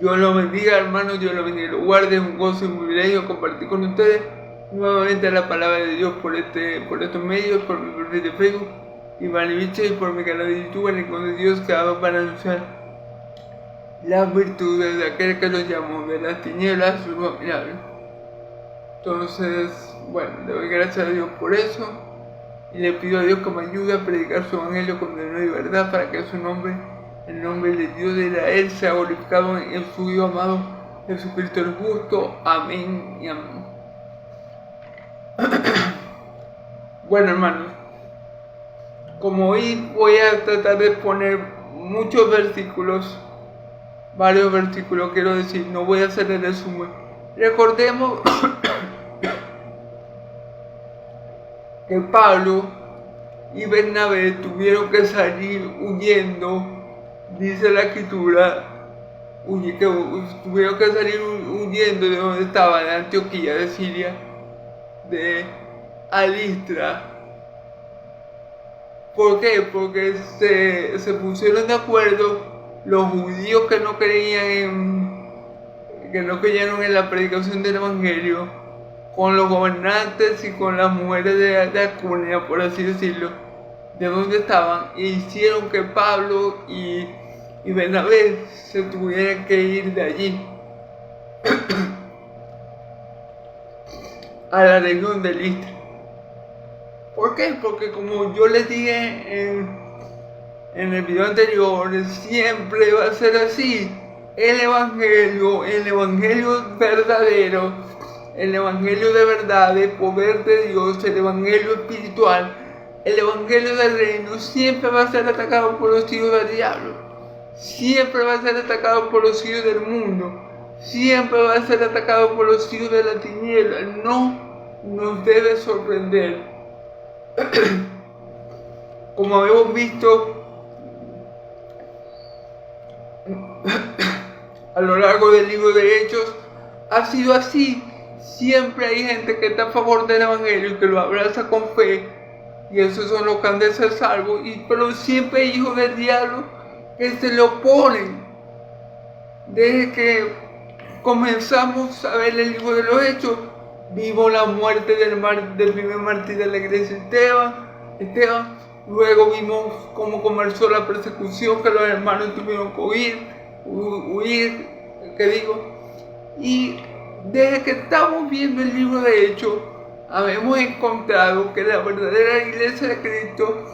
Dios los bendiga, hermanos, Dios los bendiga, los guarde. Es un gozo y un privilegio compartir con ustedes nuevamente la palabra de Dios por estos medios, por mi perfil de Facebook, Iván Ibiche, y por mi canal de YouTube, en el que Dios cada para anunciar las virtudes de aquel que los llamó de las tinieblas a su luz admirable. Entonces, bueno, le doy gracias a Dios por eso y le pido a Dios que me ayude a predicar su evangelio con verdad y verdad, para que su nombre, el nombre de Dios de Israel, sea glorificado en su Hijo amado Jesucristo el justo. Amén y amén. Bueno, hermanos, como hoy voy a tratar de poner muchos versículos, varios versículos, quiero decir, no voy a hacer el resumen. Recordemos que Pablo y Bernabé tuvieron que salir huyendo, dice la escritura, que tuvieron que salir huyendo de donde estaban, de Antioquía, de Siria, de Alistra. ¿Por qué? Porque se pusieron de acuerdo los judíos que no creyeron en la predicación del evangelio, con los gobernantes y con las mujeres de Acuña, por así decirlo, de donde estaban, e hicieron que Pablo y Bernabé se tuvieran que ir de allí a la región de Listra. ¿Por qué? Porque como yo les dije en el video anterior, siempre va a ser así. El evangelio verdadero, el evangelio de verdad, el poder de Dios, el evangelio espiritual, el evangelio del reino, siempre va a ser atacado por los hijos del diablo, siempre va a ser atacado por los hijos del mundo, siempre va a ser atacado por los hijos de la tiniebla. No nos debe sorprender. Como hemos visto a lo largo del libro de Hechos, ha sido así. Siempre hay gente que está a favor del evangelio y que lo abraza con fe, y esos son los que han de ser salvos, pero siempre hay hijos del diablo que se lo oponen. Desde que comenzamos a ver el libro de los Hechos, vimos la muerte del primer mártir de la iglesia, Esteban. Luego vimos cómo comenzó la persecución, que los hermanos tuvieron que huir, y desde que estamos viendo el libro de Hechos, hemos encontrado que la verdadera iglesia de Cristo,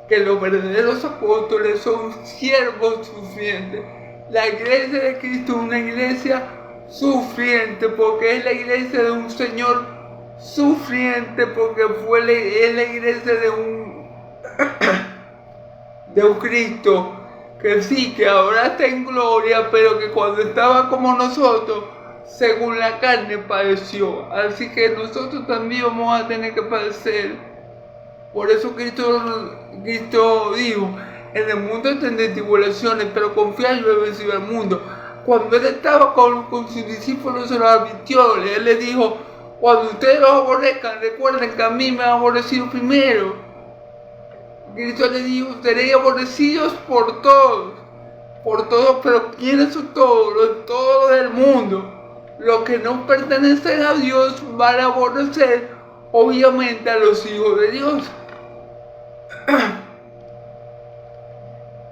que los verdaderos apóstoles son siervos sufrientes. La iglesia de Cristo es una iglesia sufriente, porque es la iglesia de un Señor sufriente, porque es la iglesia de un Cristo que sí, que ahora está en gloria, pero que cuando estaba como nosotros, según la carne, padeció. Así que nosotros también vamos a tener que padecer. Por eso Cristo dijo: en el mundo tendréis tribulaciones, pero confiad, yo he vencido al mundo. Cuando él estaba con sus discípulos, se los advirtió. Él les dijo: cuando ustedes los aborrezcan, recuerden que a mí me han aborrecido primero. Cristo les dijo: seréis aborrecidos por todos, pero ¿quiénes son todos? Todos del mundo. Los que no pertenecen a Dios van a aborrecer, obviamente, a los hijos de Dios.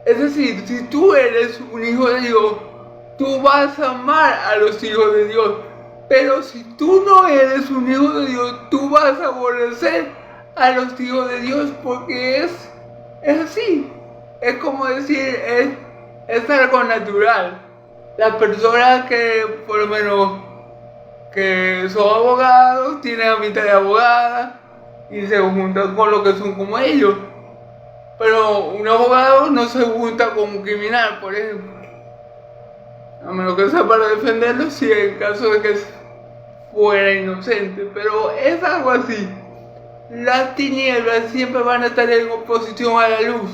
Es decir, si tú eres un hijo de Dios, tú vas a amar a los hijos de Dios. Pero si tú no eres un hijo de Dios, tú vas a aborrecer a los hijos de Dios, porque es así. Es como decir, es algo natural. Las personas que, por lo menos, que son abogados, tienen a mitad de abogadas y se juntan con los que son como ellos. Pero un abogado no se junta con un criminal, por ejemplo, a menos que sea para defenderlo, si en caso de que fuera inocente. Pero es algo así. Las tinieblas siempre van a estar en oposición a la luz.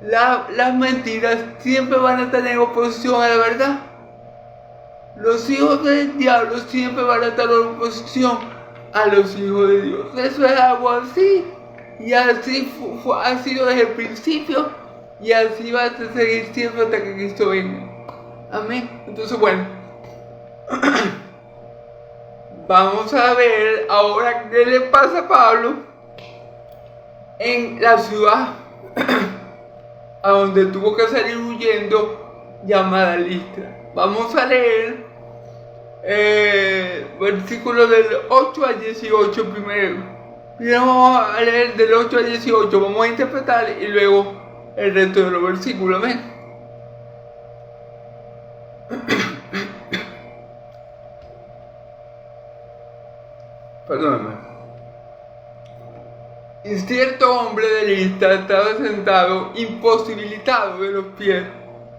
Las mentiras siempre van a estar en oposición a la verdad. Los hijos del diablo siempre van a estar en oposición a los hijos de Dios. Eso es algo así. Y así ha sido desde el principio, y así va a seguir siendo hasta que Cristo venga. Amén. Entonces, bueno, vamos a ver ahora qué le pasa a Pablo en la ciudad a donde tuvo que salir huyendo, llamada Listra. Vamos a leer versículos del 8 al 18 primero. Primero vamos a leer del 8 al 18, vamos a interpretar y luego el resto de los versículos. Amén. Perdóname. Y cierto hombre de Listra estaba sentado, imposibilitado de los pies,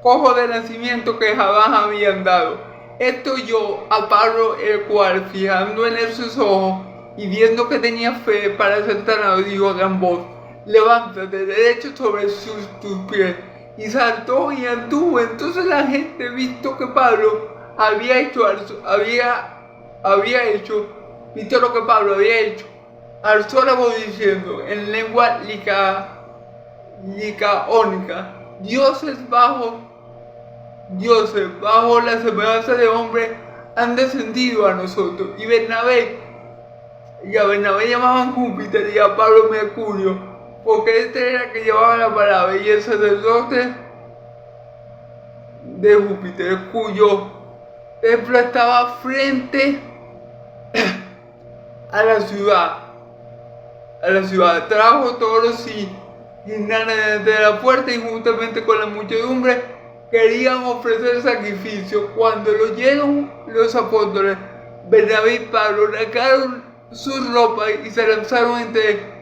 cojo de nacimiento que jamás había andado. Esto oyó a Pablo, el cual, fijando en él sus ojos y viendo que tenía fe para ser sanado, dijo a gran voz: levántate derecho sobre tus pies. Y saltó y anduvo. Entonces la gente, visto que Pablo visto lo que Pablo había hecho, alzó la voz diciendo en lengua licaónica: dioses bajo la semejanza de hombre han descendido a nosotros. Y a Bernabé llamaban Júpiter y a Pablo Mercurio, porque este era el que llevaba la palabra, y el sacerdote de Júpiter, cuyo templo estaba frente a la ciudad. Trajo toros y guirnaldas de la puerta, y juntamente con la muchedumbre querían ofrecer sacrificio. Cuando lo oyeron los apóstoles, Bernabé y Pablo rasgaron sus ropas y se lanzaron entre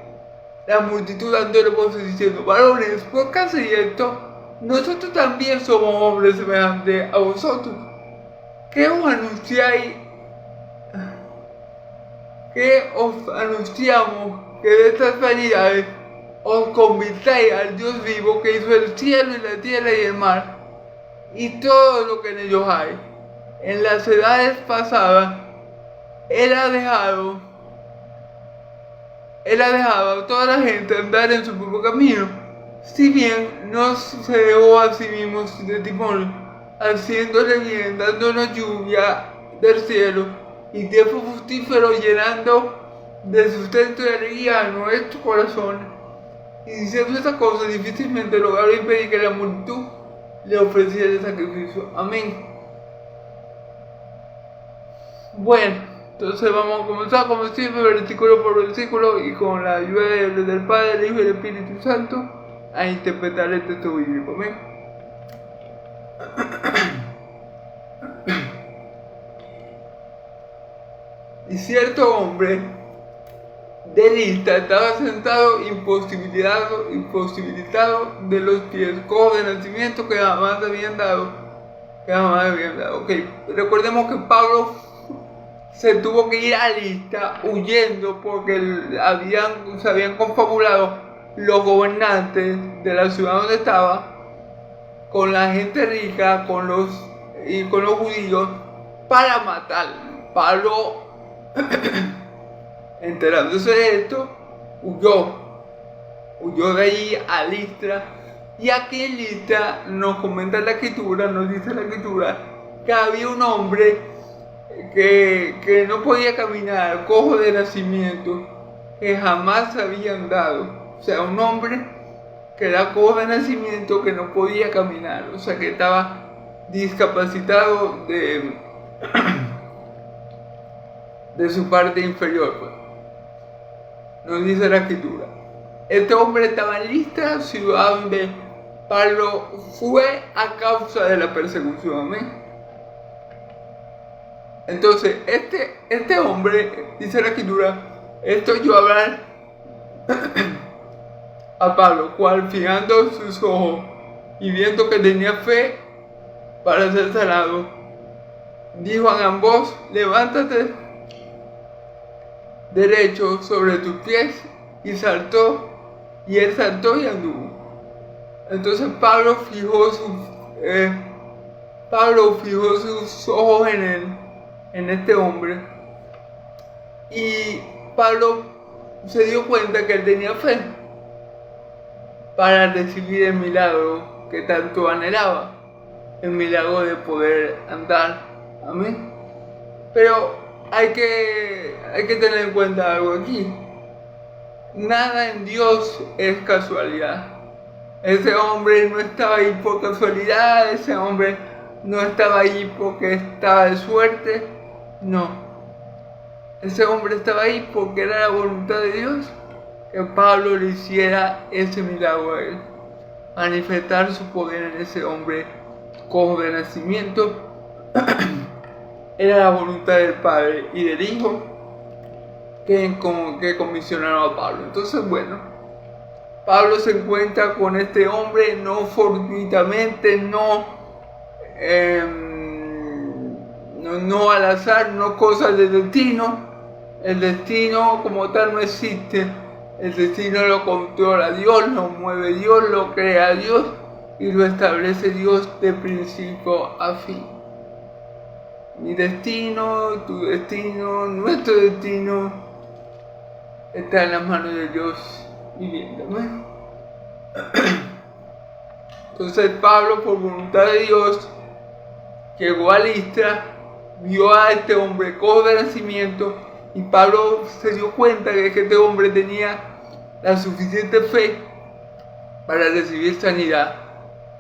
la multitud dándole voces diciendo: varones, ¿por qué hacéis esto? Nosotros también somos hombres semejantes a vosotros. ¿Qué os anunciamos? Que de estas vanidades os convirtáis al Dios vivo, que hizo el cielo y la tierra y el mar y todo lo que en ellos hay. En las edades pasadas él ha dejado a toda la gente andar en su propio camino, si bien no se dejó a sí mismo de testimonio, haciéndole bien, dándonos lluvia del cielo y tiempo fructífero, llenando de sustento y alegría a nuestro corazón. Y diciendo estas cosas, difícilmente lograron impedir que la multitud le ofreciera el sacrificio. Amén. Bueno, entonces vamos a comenzar como siempre, versículo por versículo, y con la ayuda del Padre, del Hijo y del Espíritu Santo, a interpretar el texto bíblico. Amén. Y cierto hombre de Listra estaba sentado, imposibilitado de los pies, cojo de nacimiento que jamás habían dado. Ok, recordemos que Pablo se tuvo que ir a Listra huyendo porque se habían confabulado los gobernantes de la ciudad donde estaba con la gente rica, con los judíos, para matarlo. Pablo, enterándose de esto, huyó de allí a Listra. Y aquí en Listra nos dice la escritura, que había un hombre que no podía caminar, cojo de nacimiento, que jamás había andado. O sea, un hombre que era cojo de nacimiento, que no podía caminar, o sea, que estaba discapacitado de su parte inferior, pues. Nos dice la escritura. Este hombre estaba en Listra, ciudad donde Pablo fue a causa de la persecución. Amén. Entonces, este hombre, dice la escritura, esto oyó hablar a Pablo, cual fijando sus ojos y viendo que tenía fe para ser sanado, dijo a gran voz: levántate derecho sobre tus pies. Y él saltó y anduvo. Entonces Pablo fijó sus ojos en este hombre, y Pablo se dio cuenta que él tenía fe para recibir el milagro que tanto anhelaba. el milagro de poder andar. Amén. Pero hay que tener en cuenta algo aquí. Nada en Dios es casualidad. Ese hombre no estaba ahí por casualidad, ese hombre no estaba ahí porque estaba de suerte, no. Ese hombre estaba ahí porque era la voluntad de Dios que Pablo le hiciera ese milagro a él. Manifestar su poder en ese hombre cojo de nacimiento era la voluntad del Padre y del Hijo que comisionaron a Pablo. Entonces, bueno, Pablo se encuentra con este hombre no fortuitamente, no al azar, no cosas del destino. El destino como tal no existe. El destino lo controla Dios, lo mueve Dios, lo crea Dios y lo establece Dios de principio a fin. Mi destino, tu destino, nuestro destino está en las manos de Dios viviéndome. Entonces Pablo, por voluntad de Dios, llegó a Listra, vio a este hombre cojo de nacimiento, y Pablo se dio cuenta de que este hombre tenía la suficiente fe para recibir sanidad.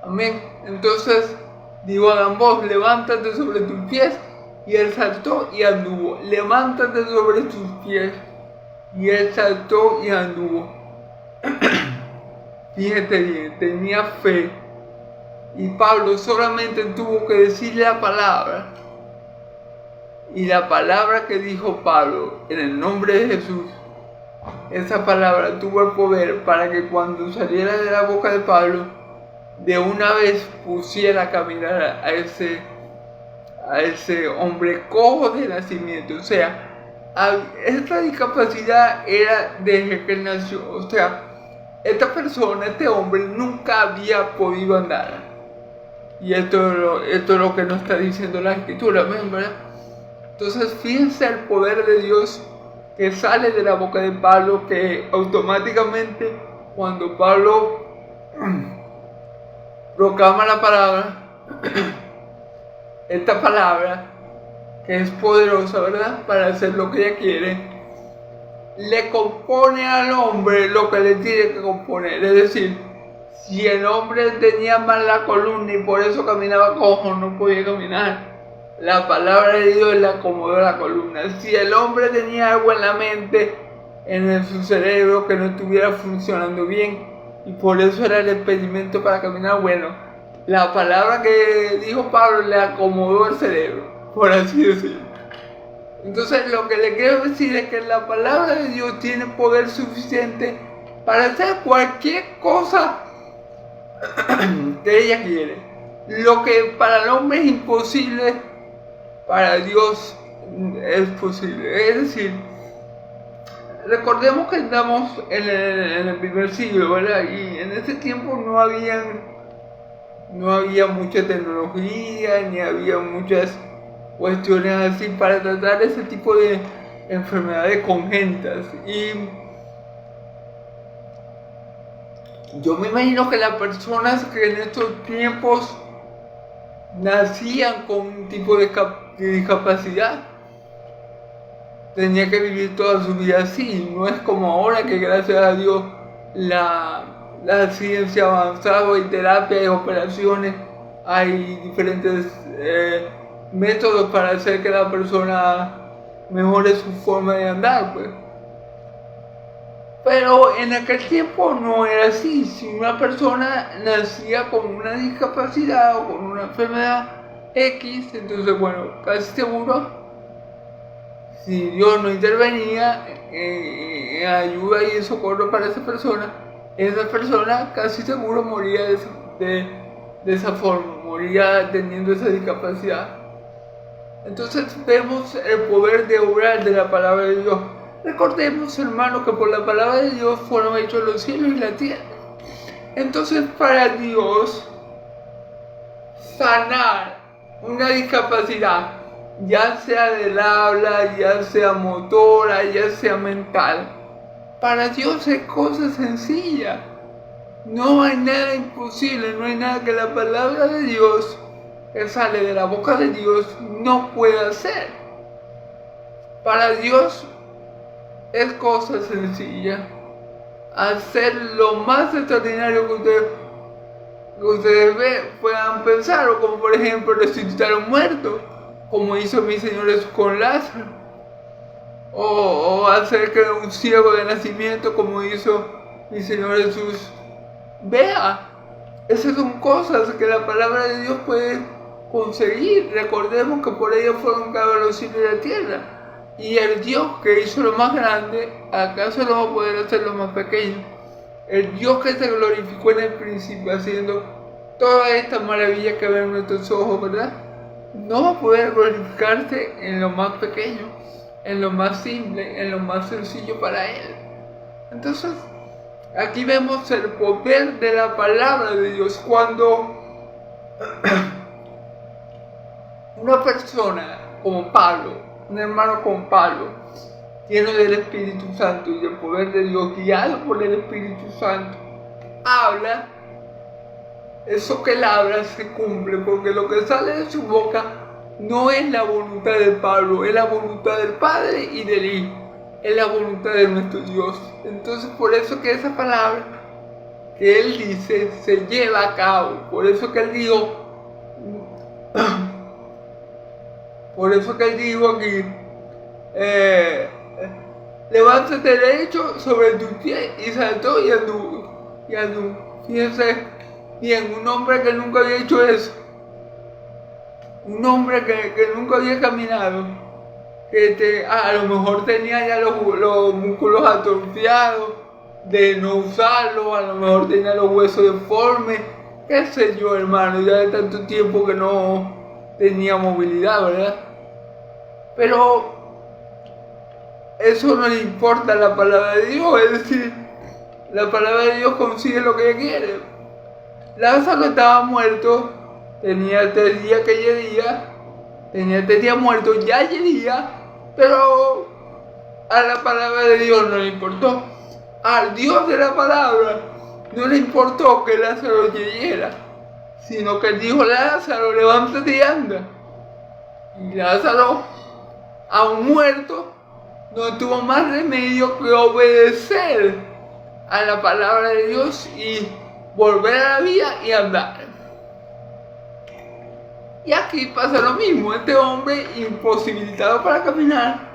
Amén. Entonces digo a ambos, levántate sobre tus pies, y él saltó y anduvo. Levántate sobre tus pies, y él saltó y anduvo. Fíjate bien, tenía fe. Y Pablo solamente tuvo que decir la palabra. Y la palabra que dijo Pablo, en el nombre de Jesús, esa palabra tuvo el poder para que cuando saliera de la boca de Pablo, de una vez pusiera a caminar a ese hombre cojo de nacimiento. O sea, esta discapacidad era desde que nació. O sea, esta persona, este hombre, nunca había podido andar. Y esto es lo que nos está diciendo la Escritura, ¿verdad? Entonces, fíjense el poder de Dios que sale de la boca de Pablo, que automáticamente cuando Pablo proclama la palabra, esta palabra, que es poderosa, ¿verdad?, para hacer lo que ella quiere, le compone al hombre lo que le tiene que componer. Es decir, si el hombre tenía mal la columna y por eso caminaba cojo, no podía caminar, la palabra de Dios le acomodó la columna. Si el hombre tenía algo en la mente, en su cerebro, que no estuviera funcionando bien, y por eso era el impedimento para caminar, bueno, la palabra que dijo Pablo le acomodó el cerebro, por así decirlo. Entonces, lo que le quiero decir es que la palabra de Dios tiene poder suficiente para hacer cualquier cosa que ella quiere. Lo que para el hombre es imposible, para Dios es posible. Es decir, recordemos que estamos en el primer siglo, ¿verdad? Y en ese tiempo no había mucha tecnología, ni había muchas cuestiones así para tratar ese tipo de enfermedades congénitas. Y yo me imagino que las personas que en estos tiempos nacían con un tipo de discapacidad tenían que vivir toda su vida así. No es como ahora que, gracias a Dios, la ciencia ha avanzado, hay terapia, hay operaciones, hay diferentes métodos para hacer que la persona mejore su forma de andar, pues. Pero en aquel tiempo no era así. Si una persona nacía con una discapacidad o con una enfermedad X, entonces, bueno, casi seguro, si Dios no intervenía en ayuda y en socorro para esa persona casi seguro moría de esa forma, moría teniendo esa discapacidad. Entonces vemos el poder de obrar de la palabra de Dios. Recordemos, hermanos, que por la palabra de Dios fueron hechos los cielos y la tierra. Entonces, para Dios, sanar una discapacidad, ya sea del habla, ya sea motora, ya sea mental, para Dios es cosa sencilla. No hay nada imposible, no hay nada que la palabra de Dios que sale de la boca de Dios no puede hacer. Para Dios es cosa sencilla hacer lo más extraordinario que ustedes puedan pensar, o como por ejemplo resucitar a un muerto, como hizo mi Señor Jesús con Lázaro, o hacer que un ciego de nacimiento, como hizo mi Señor Jesús, vea. Esas son cosas que la palabra de Dios puede conseguir. Recordemos que por ella fueron creados los cielos y la tierra. Y el Dios que hizo lo más grande, ¿acaso no va a poder hacer lo más pequeño? El Dios que se glorificó en el principio haciendo todas estas maravillas que ven nuestros ojos, ¿verdad? No va a poder glorificarse en lo más pequeño, en lo más simple, en lo más sencillo para Él. Entonces, aquí vemos el poder de la palabra de Dios. Cuando una persona como Pablo, un hermano como Pablo, lleno del Espíritu Santo y del poder de Dios, guiado por el Espíritu Santo, habla, eso que él habla se cumple, porque lo que sale de su boca no es la voluntad de Pablo, es la voluntad del Padre y del Hijo, es la voluntad de nuestro Dios. Entonces por eso que esa palabra que él dice se lleva a cabo, por eso que él dijo, aquí, levántate derecho sobre tu pie, y saltó y anduvo. Fíjense bien, un hombre que nunca había hecho eso, un hombre que nunca había caminado, que a lo mejor tenía ya los músculos atrofiados de no usarlos, a lo mejor tenía los huesos deformes, qué sé yo, hermano, ya de tanto tiempo que no tenía movilidad, ¿verdad? Pero eso no le importa a la palabra de Dios, es decir, la palabra de Dios consigue lo que quiere. Lázaro estaba muerto, tenía 3 días que yedía, tenía 3 días muerto, ya yedía, pero a la palabra de Dios no le importó. Al Dios de la palabra no le importó que Lázaro yeyera, sino que él dijo: Lázaro, levántate y anda. Y Lázaro, aún muerto, no tuvo más remedio que obedecer a la palabra de Dios y volver a la vida y andar. Y aquí pasa lo mismo, este hombre imposibilitado para caminar,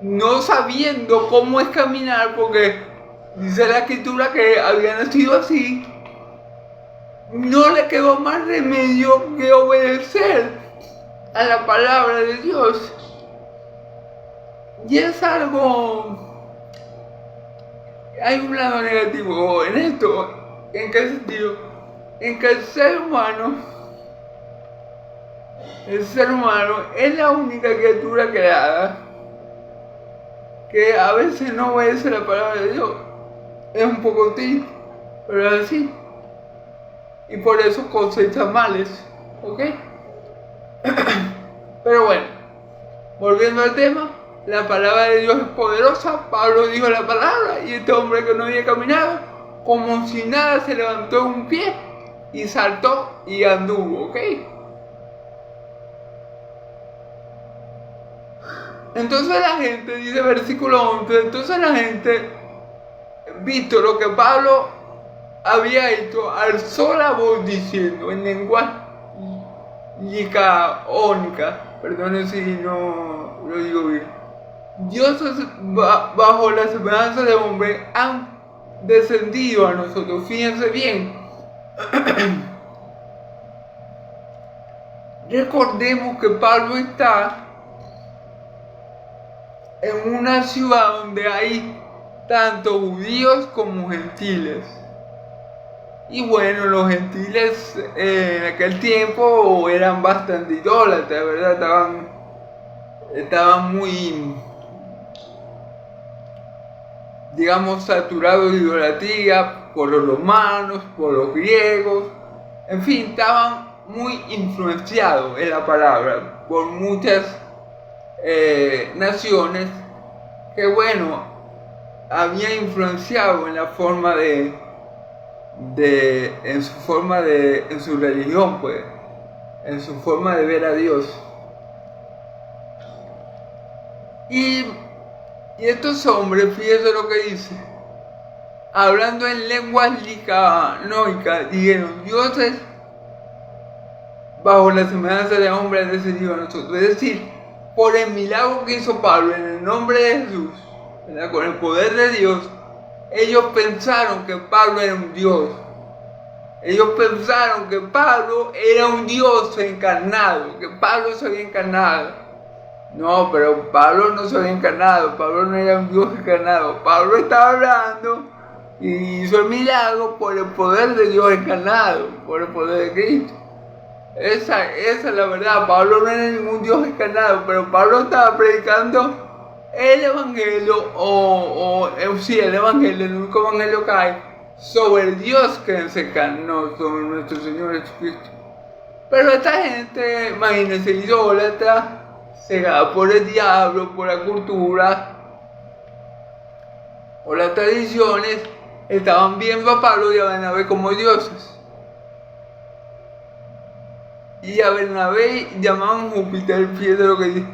no sabiendo cómo es caminar, porque dice la escritura que había nacido así, no le quedó más remedio que obedecer a la palabra de Dios. Y es algo, hay un lado negativo en esto. ¿En qué sentido? En que el ser humano es la única criatura creada que a veces no obedece la palabra de Dios. Es un poco triste, pero es así. Y por eso cosecha males, ¿ok? Pero bueno, volviendo al tema, la palabra de Dios es poderosa. Pablo dijo la palabra y este hombre que no había caminado, como si nada, se levantó de un pie y saltó y anduvo, ¿ok? Entonces la gente, dice versículo 11, entonces la gente, visto lo que Pablo había hecho, alzó la voz diciendo en lengua licaónica, perdón si no lo digo bien: dioses bajo la semejanza de hombre han descendido a nosotros. Fíjense bien. Recordemos que Pablo está en una ciudad donde hay tanto judíos como gentiles. Y bueno, los gentiles en aquel tiempo eran bastante idólatras, ¿verdad? Estaban muy, digamos, saturados de idolatría por los romanos, por los griegos, en fin, estaban muy influenciados en la palabra por muchas naciones que, bueno, habían influenciado en la forma de en su forma en su religión, pues, en su forma de ver a Dios. Y estos hombres, fíjense lo que dice, hablando en lenguas licanoicas, dijeron, dioses bajo la semejanza de hombres han descendido a nosotros. Es decir, por el milagro que hizo Pablo en el nombre de Jesús, ¿verdad? Con el poder de Dios, ellos pensaron que Pablo era un Dios. Ellos pensaron que Pablo era un Dios encarnado, que Pablo se había encarnado. No, pero Pablo no se había encarnado, Pablo no era un Dios encarnado. Pablo estaba hablando y hizo el milagro por el poder de Dios encarnado, por el poder de Cristo. Esa es la verdad. Pablo no era ningún Dios encarnado, pero Pablo estaba predicando el evangelio, el evangelio, el único evangelio que hay sobre el Dios que se encarnó, sobre nuestro Señor Jesucristo. Pero esta gente, imagínense, idólatra, cegada por el diablo, por la cultura, por las tradiciones, estaban viendo a Pablo y a Bernabé como dioses. Y a Bernabé llamaban Júpiter, fíjate lo que dice.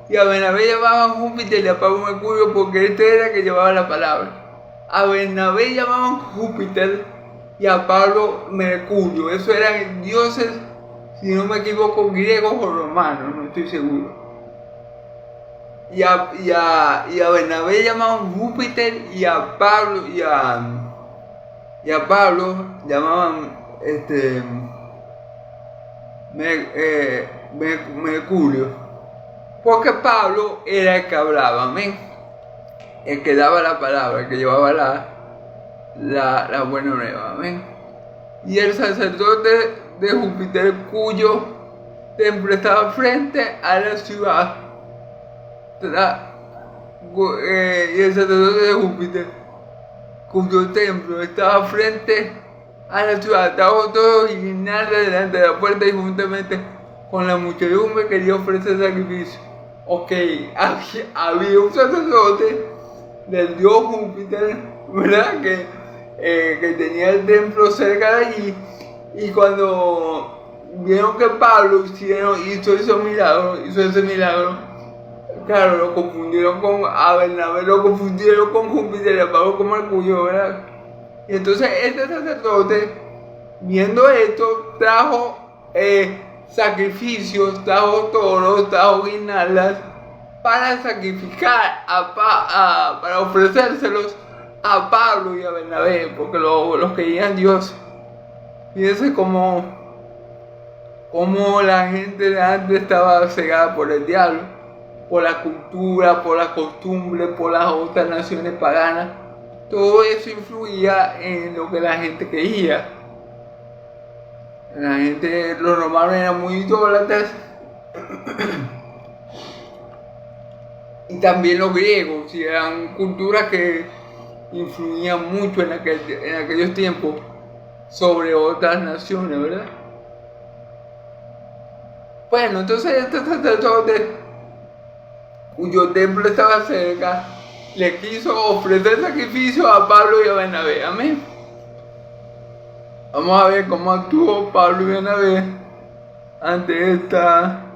Y a Bernabé llamaban Júpiter y a Pablo Mercurio porque este era el que llevaba la palabra. A Bernabé llamaban Júpiter y a Pablo Mercurio. Esos eran dioses, si no me equivoco, griegos o romanos, no estoy seguro. Y a Bernabé llamaban Júpiter y a Pablo llamaban Mercurio, porque Pablo era el que hablaba, amén, el que daba la palabra, el que llevaba la buena nueva, amén. Y el sacerdote de Júpiter, cuyo templo estaba frente a la ciudad, y el sacerdote de Júpiter, cuyo templo estaba frente a la ciudad, trajo todos y guirnaldas delante de la puerta y juntamente con la muchedumbre quería ofrecer sacrificio. Ok, había un sacerdote del dios Júpiter, ¿verdad? Que tenía el templo cerca de allí, y cuando vieron que Pablo hizo ese milagro, claro, lo confundieron a Bernabé, lo confundieron con Júpiter y a Pablo con Mercurio, ¿verdad? Y entonces este sacerdote, viendo esto, trajo sacrificios, trajo toros, trajo guirnaldas para sacrificar, para ofrecérselos a Pablo y a Bernabé, porque los querían Dios. Fíjense cómo la gente de antes estaba cegada por el diablo, por la cultura, por la costumbre, por las otras naciones paganas. Todo eso influía en lo que la gente creía. Los romanos eran muy idólatras. Y también los griegos, y eran culturas que influían mucho en aquellos tiempos sobre otras naciones, ¿verdad? Bueno, entonces este sacerdote, cuyo templo estaba cerca, le quiso ofrecer sacrificio a Pablo y a Bernabé. Amén. Vamos a ver cómo actuó Pablo y Bernabé ante esta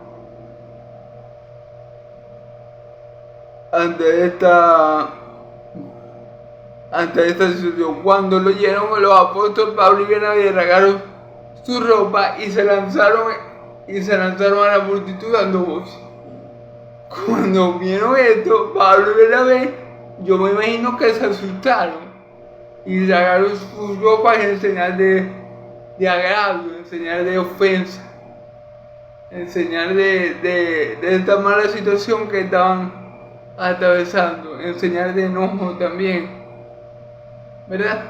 situación. Cuando lo oyeron los apóstoles Pablo y Bernabé, rasgaron su ropa y se lanzaron a la multitud dando voces. Cuando vieron esto, Pablo y Bernabé, yo me imagino que se asustaron y rasgaron sus ropas en señal de agravio, en señal de ofensa, en señal de esta mala situación que estaban atravesando, en señal de enojo también, ¿verdad?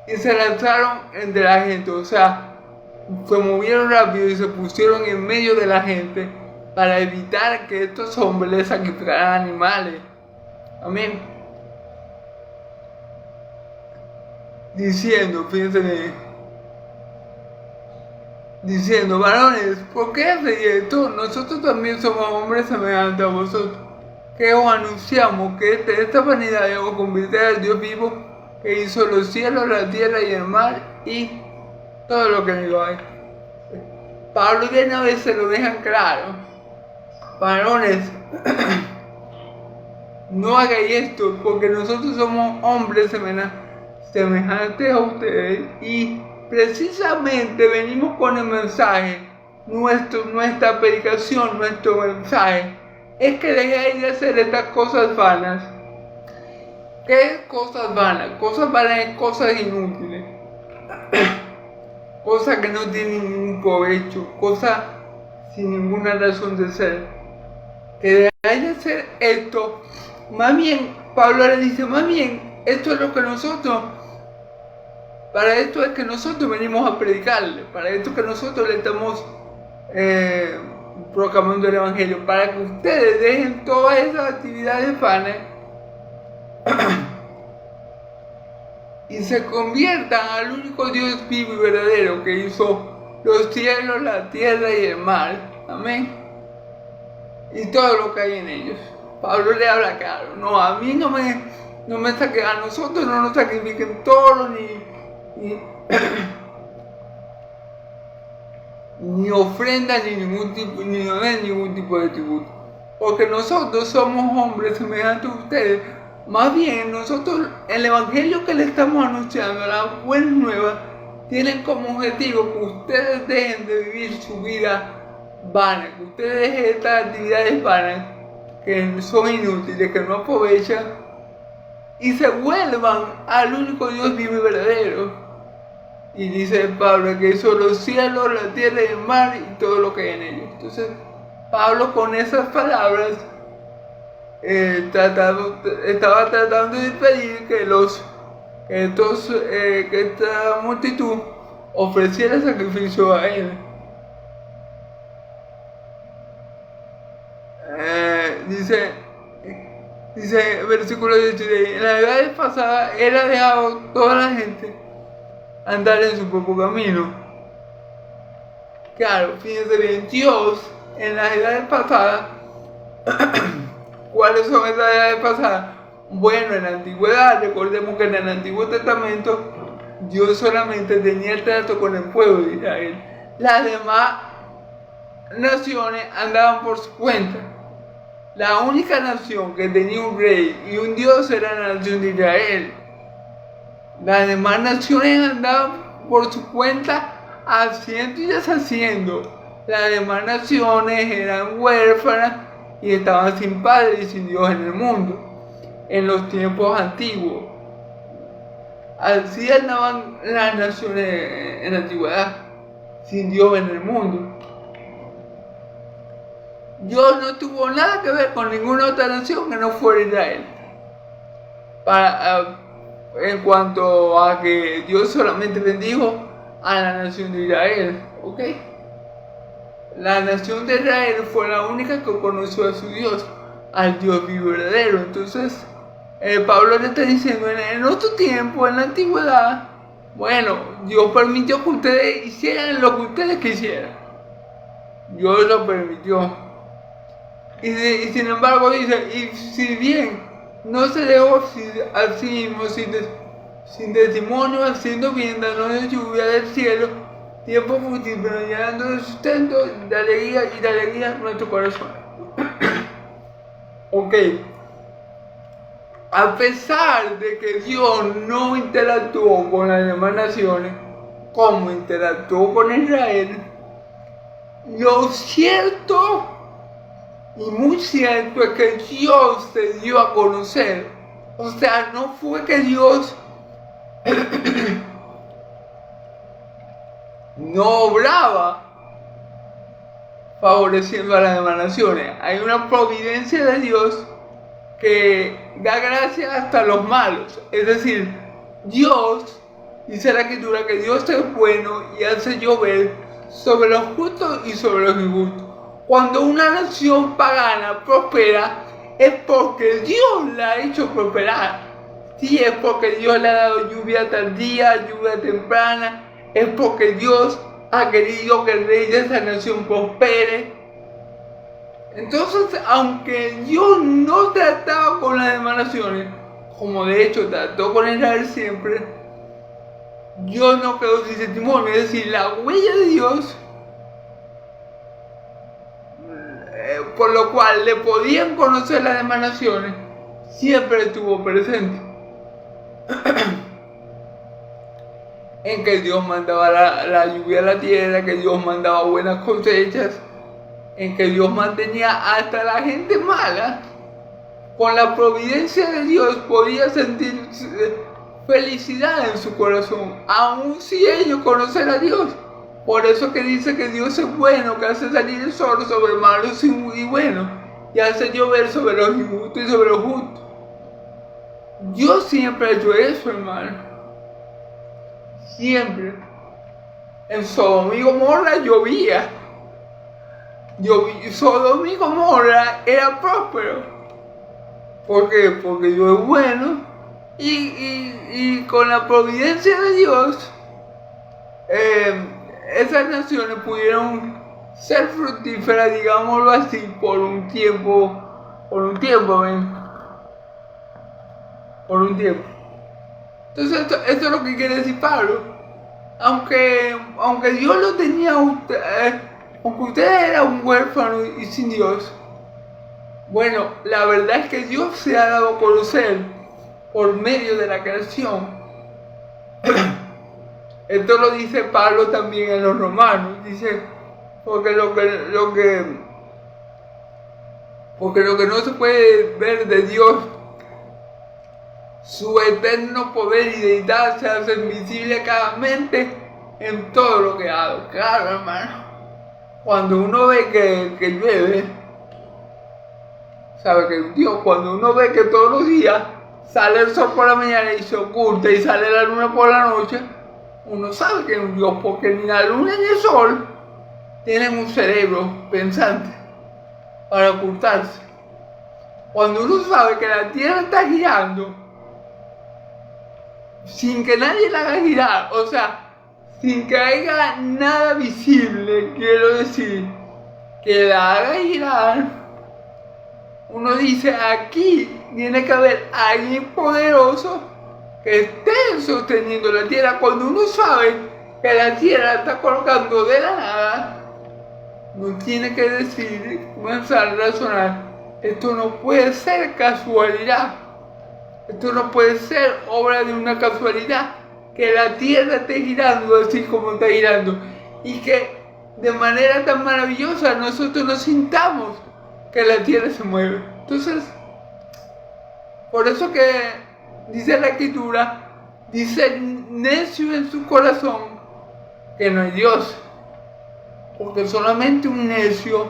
Y se lanzaron entre la gente, o sea, se movieron rápido y se pusieron en medio de la gente para evitar que estos hombres les sacrificaran animales. Amén. Diciendo, varones, ¿por qué hacéis esto? Nosotros también somos hombres semejantes a vosotros, que os anunciamos que esta vanidad os convierte al Dios vivo que hizo los cielos, la tierra y el mar y todo lo que en ellos hay. Pablo y Bernabé se lo dejan claro. Varones, no hagáis esto, porque nosotros somos hombres semejantes a ustedes y precisamente venimos con el mensaje, nuestra predicación, nuestro mensaje, es que dejéis de hacer estas cosas vanas. ¿Qué cosas vanas? Cosas vanas es cosas inútiles, cosas que no tienen ningún provecho, cosas sin ninguna razón de ser. Que dejáis de hacer esto. Más bien, Pablo le dice, más bien, esto es lo que nosotros, para esto es que nosotros venimos a predicarle, para esto es que nosotros le estamos proclamando el Evangelio, para que ustedes dejen todas esas actividades vanas y se conviertan al único Dios vivo y verdadero que hizo los cielos, la tierra y el mar. Amén. Y todo lo que hay en ellos. Pablo le habla claro, no, a mí no me saquen, a nosotros no nos sacrifiquen toros ni ofrendas ni ningún tipo de tributo, porque nosotros somos hombres semejantes a ustedes. Más bien nosotros, el evangelio que le estamos anunciando, las buenas nuevas, tienen como objetivo que ustedes dejen de vivir su vida vana, que ustedes dejen estas actividades vanas que son inútiles, que no aprovechan, y se vuelvan al único Dios vivo y verdadero. Y dice Pablo que hizo los cielos, la tierra y el mar y todo lo que hay en ellos. Entonces Pablo con esas palabras estaba tratando de pedir que esta multitud ofreciera sacrificio a él. Dice versículo 16, en las edades pasadas era dejado toda la gente andar en su propio camino. Claro, fíjense bien, Dios en las edades pasadas, ¿cuáles son esas edades pasadas? Bueno, en la antigüedad, recordemos que en el Antiguo Testamento Dios solamente tenía el trato con el pueblo de Israel. Las demás naciones andaban por su cuenta. La única nación que tenía un rey y un Dios era la nación de Israel. Las demás naciones andaban por su cuenta haciendo y deshaciendo. Las demás naciones eran huérfanas y estaban sin padre y sin Dios en el mundo, en los tiempos antiguos. Así andaban las naciones en la antigüedad, sin Dios en el mundo. Dios no tuvo nada que ver con ninguna otra nación que no fuera Israel. En cuanto a que Dios solamente bendijo a la nación de Israel, ¿ok? La nación de Israel fue la única que conoció a su Dios, al Dios vivo y verdadero. Entonces, Pablo le está diciendo, en otro tiempo, en la antigüedad, bueno, Dios permitió que ustedes hicieran lo que ustedes quisieran. Dios lo permitió. Y sin embargo dice, y si bien no se dejó así mismo sin testimonio, haciendo bien, dándonos lluvia del cielo, tiempo fructífero, llenando de sustento, de alegría nuestro corazón. Ok. A pesar de que Dios no interactuó con las demás naciones, como interactuó con Israel, lo cierto y muy cierto es que Dios se dio a conocer. O sea, no fue que Dios no obraba favoreciendo a las demás naciones. Hay una providencia de Dios que da gracia hasta a los malos. Es decir, Dios, dice la Escritura, que Dios es bueno y hace llover sobre los justos y sobre los injustos. Cuando una nación pagana prospera, es porque Dios la ha hecho prosperar. Sí, es porque Dios le ha dado lluvia tardía, lluvia temprana, es porque Dios ha querido que el rey de esa nación prospere. Entonces, aunque Dios no trataba con las demás naciones, como de hecho trató con Israel siempre, Dios no quedó sin testimonio, es decir, la huella de Dios, por lo cual le podían conocer las demás naciones, siempre estuvo presente. En que Dios mandaba la lluvia a la tierra, que Dios mandaba buenas cosechas, en que Dios mantenía hasta la gente mala. Con la providencia de Dios podía sentir felicidad en su corazón, aun si ellos conocen a Dios. Por eso que dice que Dios es bueno, que hace salir el sol sobre malos y buenos, y hace llover sobre los injustos y sobre los justos. Dios siempre ha hecho eso, hermano. Siempre. En Sodoma y Gomorra llovía. Sodoma y Gomorra era próspero. ¿Por qué? Porque Dios es bueno. Y con la providencia de Dios, esas naciones pudieron ser fructíferas, digámoslo así, por un tiempo, ¿ven? Por un tiempo. Entonces esto es lo que quiere decir Pablo. Aunque Dios lo tenía a usted, aunque usted era un huérfano y sin Dios, bueno, la verdad es que Dios se ha dado a conocer por medio de la creación. Esto lo dice Pablo también en los Romanos. Dice, porque lo que no se puede ver de Dios, su eterno poder y deidad, se hace visible claramente en todo lo que hago. Claro, hermano. Cuando uno ve que llueve, sabe que Dios, cuando uno ve que todos los días sale el sol por la mañana y se oculta y sale la luna por la noche, uno sabe que es un Dios, porque ni la luna ni el sol tienen un cerebro pensante para ocultarse. Cuando uno sabe que la tierra está girando sin que nadie la haga girar, o sea, sin que haya nada visible, quiero decir, que la haga girar, uno dice, aquí tiene que haber alguien poderoso que esté sosteniendo la tierra. Cuando uno sabe que la tierra está colocando de la nada, uno tiene que decir, comenzar a razonar, esto no puede ser casualidad. Esto no puede ser obra de una casualidad, que la tierra esté girando así como está girando y que de manera tan maravillosa nosotros nos sintamos que la tierra se mueve. Entonces, por eso que dice la Escritura, dice necio en su corazón que no hay Dios, porque solamente un necio,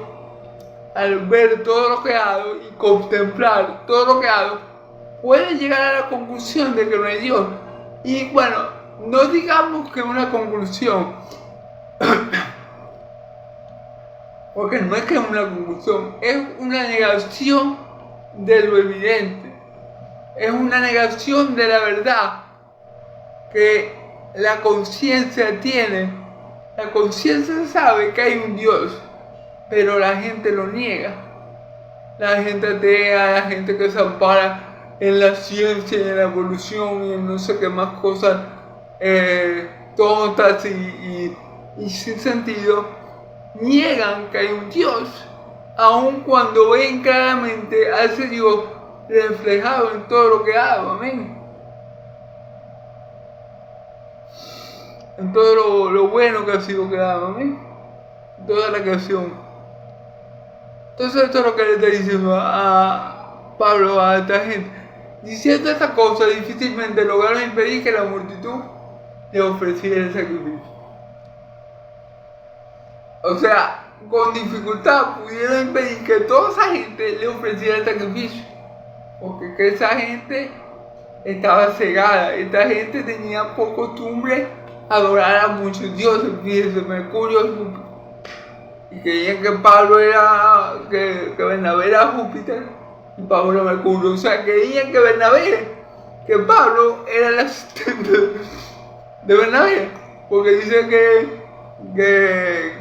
al ver todo lo que hago y contemplar todo lo que hago, puede llegar a la conclusión de que no hay Dios. Y bueno, no digamos que una conclusión, porque no es que es una conclusión, es una negación de lo evidente, es una negación de la verdad que la conciencia tiene. La conciencia sabe que hay un Dios, pero la gente lo niega. La gente atea, la gente que se ampara en la ciencia y en la evolución y en no sé qué más cosas tontas y sin sentido, niegan que hay un Dios, aun cuando ven claramente a ese Dios reflejado en todo lo que hago. Amén. En todo lo bueno que ha sido creado. Amén. En toda la creación. Entonces esto es lo que le está diciendo a Pablo a esta gente. Diciendo esta cosa, difícilmente lograron impedir que la multitud le ofreciera el sacrificio. O sea, con dificultad pudieron impedir que toda esa gente le ofreciera el sacrificio. Porque que esa gente estaba cegada. Esta gente tenía por costumbre adorar a muchos dioses, fíjense, Mercurio y Júpiter. Y creían que Pablo era, que Bernabé era Júpiter y Pablo era Mercurio. O sea, creían que Pablo era el asistente de Bernabé. Porque dice que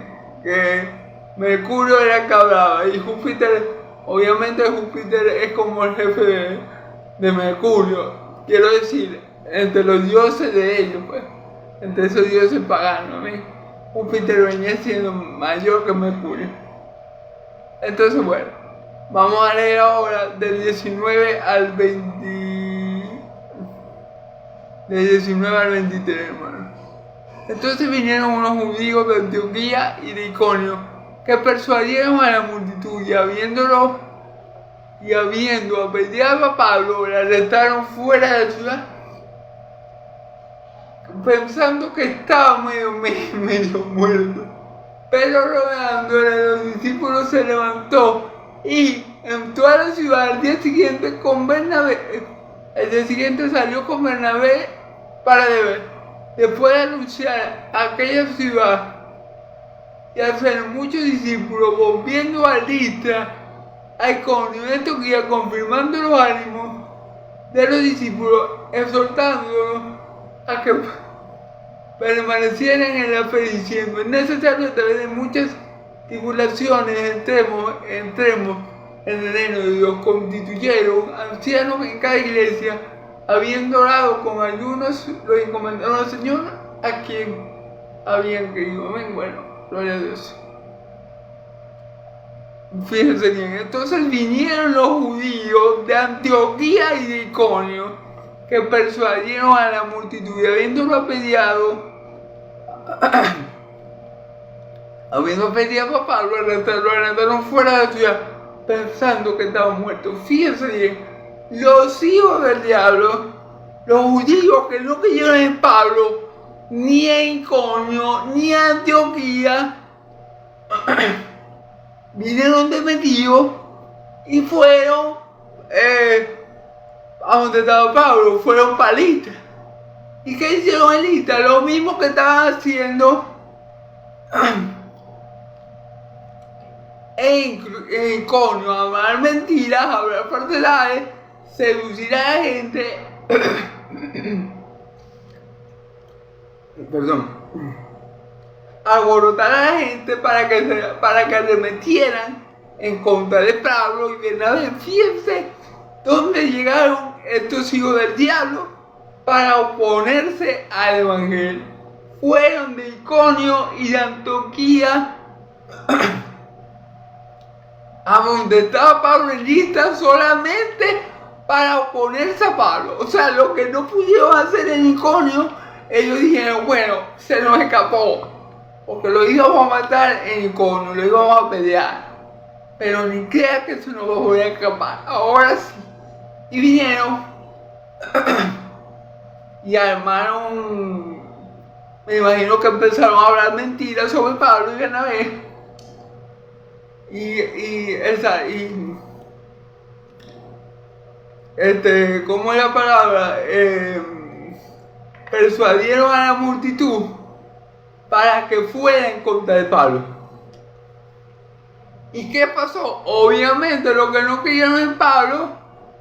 Mercurio era el que hablaba y Júpiter, obviamente Júpiter es como el jefe de Mercurio, quiero decir, entre los dioses de ellos, pues, entre esos dioses paganos, ¿ves? Júpiter venía siendo mayor que Mercurio. Entonces, bueno, vamos a leer ahora del 19 al 20, del 19 al 23, hermano. Entonces vinieron unos judíos de Antioquía y de Iconio, que persuadieron a la multitud, y habiendo apedreado a Pablo, le arrestaron fuera de la ciudad, pensando que estaba medio muerto. Pero rodeándole a los discípulos se levantó y entró a la ciudad. Al día siguiente salió con Bernabé para beber. Después de anunciar aquella ciudad y hacer muchos discípulos, volviendo a Listra, a Iconio y Antioquía, confirmando los ánimos de los discípulos, exhortándolos a que permanecieran en la fe, diciendo: es necesario, a través de muchas tribulaciones, entremos en el reino de Dios. Constituyeron ancianos en cada iglesia, habiendo orado con ayunos, los encomendaron al Señor, a quien habían creído. Amén. Bueno, gloria a Dios. Fíjense bien, entonces vinieron los judíos de Antioquía y de Iconio, que persuadieron a la multitud, y habiéndolo apedreado a Pablo, lo arrestaron fuera de la ciudad, pensando que estaba muerto. Fíjense bien, los hijos del diablo, los judíos que no creyeron en Pablo, ni en Iconio, ni en Antioquía, vinieron de metidos y fueron a donde estaba Pablo, fueron para Listra. ¿Y qué hicieron en Listra? Lo mismo que estaban haciendo en Iconio: hablar mentiras, hablar falsedades, seducir a la gente, alborotar a la gente para que arremetieran en contra de Pablo y Bernabé. Fíjense dónde llegaron estos hijos del diablo para oponerse al evangelio. Fueron de Iconio y de Antioquía a donde estaba Pablo en Listra, solamente para oponerse a Pablo. O sea, lo que no pudieron hacer en Iconio, ellos dijeron: bueno, se nos escapó, porque lo íbamos a matar en Iconio, lo íbamos a pelear, pero ni crea que se nos va a escapar. Ahora sí. Y vinieron y armaron, me imagino que empezaron a hablar mentiras sobre Pablo y Bernabé. ¿Cómo es la palabra? Persuadieron a la multitud para que fuera en contra de Pablo. ¿Y qué pasó? Obviamente los que no creyeron en Pablo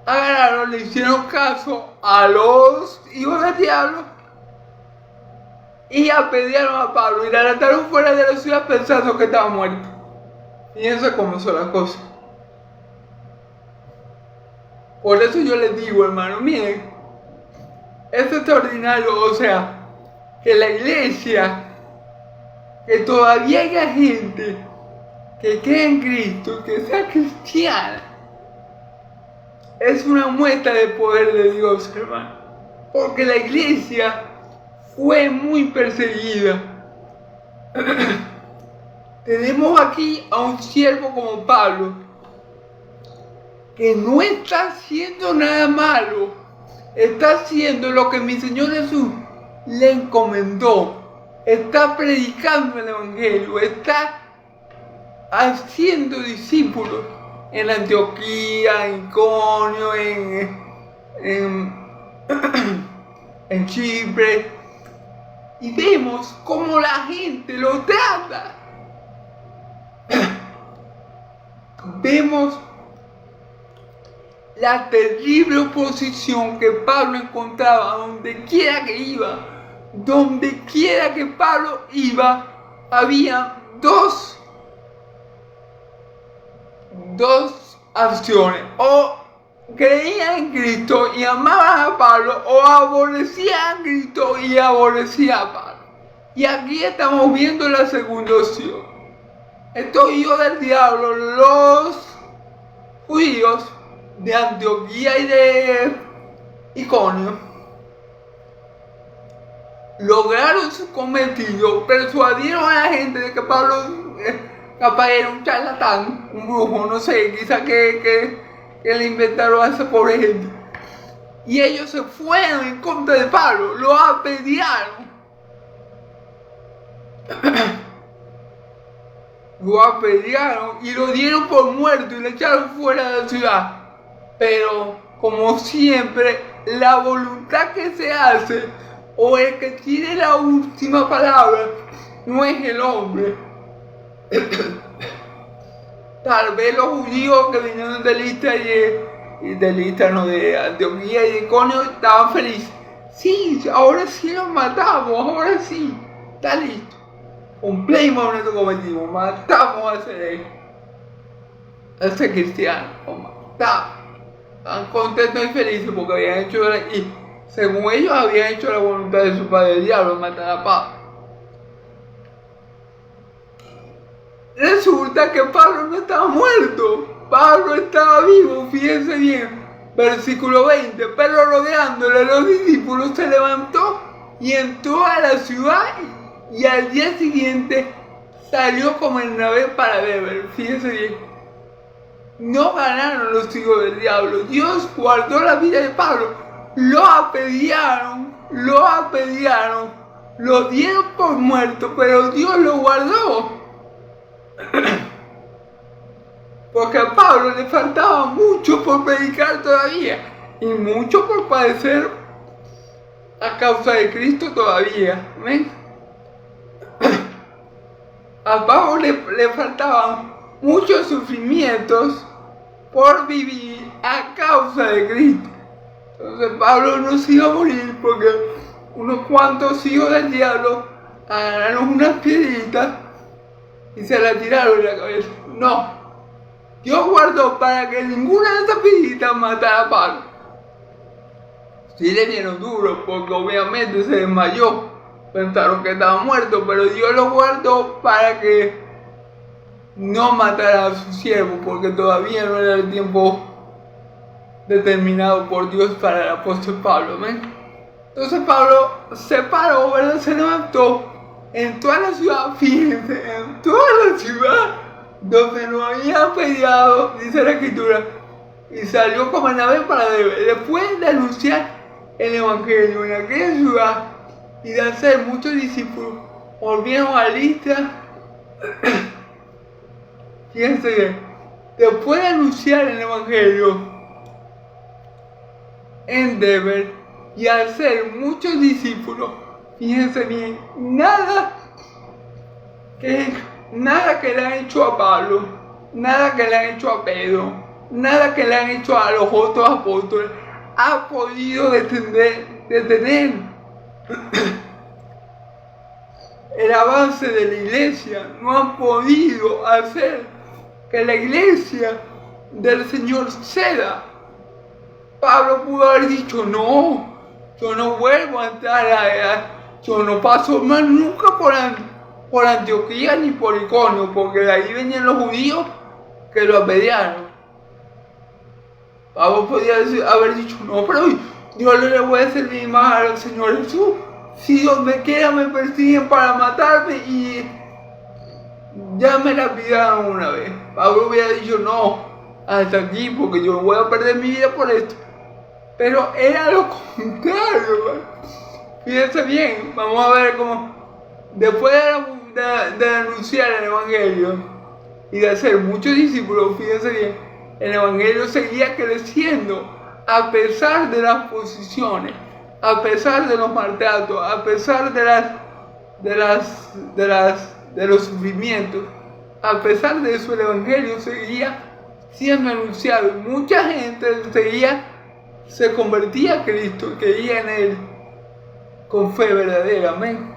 agarraron, le hicieron caso a los hijos del diablo y apedrearon a Pablo y le arrestaron fuera de la ciudad pensando que estaba muerto. Fíjense cómo son las cosas. Por eso yo les digo, hermano, miren, es extraordinario, o sea, que la iglesia, que todavía haya gente que cree en Cristo, que sea cristiana, es una muestra del poder de Dios, hermano. Porque la iglesia fue muy perseguida. Tenemos aquí a un siervo como Pablo, que no está haciendo nada malo, está haciendo lo que mi Señor Jesús le encomendó, está predicando el evangelio, está haciendo discípulos en Antioquía, en Iconio, en Chipre, y vemos cómo la gente lo trata. Vemos la terrible oposición que Pablo encontraba donde quiera que iba. Donde quiera que Pablo iba, había dos acciones: o creían en Cristo y amaban a Pablo, o aborrecían a Cristo y aborrecían a Pablo. Y aquí estamos viendo la segunda opción. Estos hijos del diablo, los judíos de Antioquía y de Iconio, lograron su cometido, persuadieron a la gente de que Pablo capaz era un charlatán, un brujo, no sé, quizá que le inventaron a esa pobre gente. Y ellos se fueron en contra de Pablo, lo apedrearon. Lo apedrearon y lo dieron por muerto y le echaron fuera de la ciudad. Pero, como siempre, la voluntad que se hace, o el que tiene la última palabra, no es el hombre. Tal vez los judíos que vinieron de Listra de Antioquía y de Iconio estaban felices. Sí, ahora sí los matamos, ahora sí, está listo. Cumplimos nuestro cometido, matamos a ese cristiano, lo matamos. Estaban contentos y felices porque habían hecho, y según ellos habían hecho la voluntad de su padre el diablo, matar a Pablo. Resulta que Pablo no estaba muerto, Pablo estaba vivo, fíjense bien. Versículo 20, pero rodeándole a los discípulos se levantó y entró a la ciudad y al día siguiente salió con Bernabé para beber, fíjense bien. No ganaron los hijos del diablo, Dios guardó la vida de Pablo, lo apedrearon, lo dieron por muerto, pero Dios lo guardó. Porque a Pablo le faltaba mucho por predicar todavía y mucho por padecer a causa de Cristo todavía. ¿Ven? A Pablo le faltaban muchos sufrimientos por vivir a causa de Cristo. Entonces Pablo no se iba a morir porque unos cuantos hijos del diablo agarraron unas piedritas y se las tiraron en la cabeza. No. Dios guardó para que ninguna de esas piedritas matara a Pablo. Sí le dieron duro porque obviamente se desmayó. Pensaron que estaba muerto, pero Dios lo guardó para que no matara a su siervo, porque todavía no era el tiempo determinado por Dios para el apóstol Pablo. ¿ven? Entonces Pablo se paró, ¿verdad? Se levantó en toda la ciudad, fíjense, en toda la ciudad donde no había peleado, dice la escritura, y salió con Bernabé para beber. Después de anunciar el evangelio en aquella ciudad y de hacer muchos discípulos, volvieron a Listra. Fíjense bien, después de anunciar el evangelio en Derbe y hacer muchos discípulos, fíjense bien, nada que le han hecho a Pablo, nada que le han hecho a Pedro, nada que le han hecho a los otros apóstoles ha podido detener el avance de la iglesia. No han podido hacer que la iglesia del Señor ceda. Pablo pudo haber dicho: no, yo no vuelvo a entrar yo no paso más nunca por Antioquía ni por Iconio, porque de ahí venían los judíos que lo apedrearon. Pablo podía haber dicho: no, pero yo no le voy a servir más al Señor Jesús. Si donde quiera me persiguen para matarme y ya me la pidieron una vez. Pablo hubiera dicho: no, hasta aquí, porque yo voy a perder mi vida por esto. Pero era lo contrario. Fíjense bien, vamos a ver cómo después de anunciar el evangelio y de hacer muchos discípulos, fíjense bien, el evangelio seguía creciendo a pesar de las posiciones, a pesar de los maltratos, a pesar de los sufrimientos. A pesar de eso, el evangelio seguía siendo anunciado y mucha gente se convertía a Cristo, creía en Él con fe verdadera. Amén.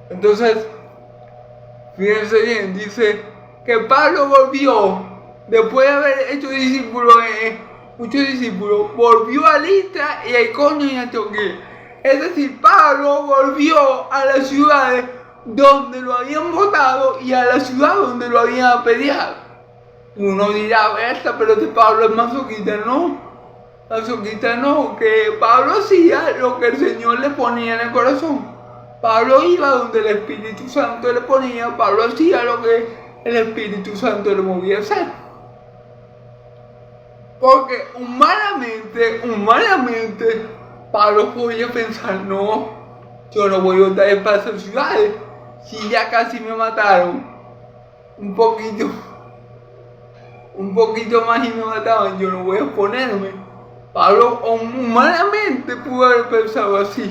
Entonces, fíjense bien, dice que Pablo volvió después de haber hecho discípulos muchos discípulos, volvió a Listra y a Iconio y a Antioquía. Es decir, Pablo volvió a las ciudades donde lo habían votado y a la ciudad donde lo habían apedreado. Uno dirá, Berta, pero este Pablo es masoquista. No, masoquista no, que Pablo hacía lo que el Señor le ponía en el corazón. Pablo iba donde el Espíritu Santo le ponía, Pablo hacía lo que el Espíritu Santo le movía a hacer. Porque humanamente, Pablo podía pensar, no, yo no voy a otra vez para esas ciudades, si ya casi me mataron, un poquito más y me mataban, yo no voy a exponerme. Pablo humanamente pudo haber pensado así,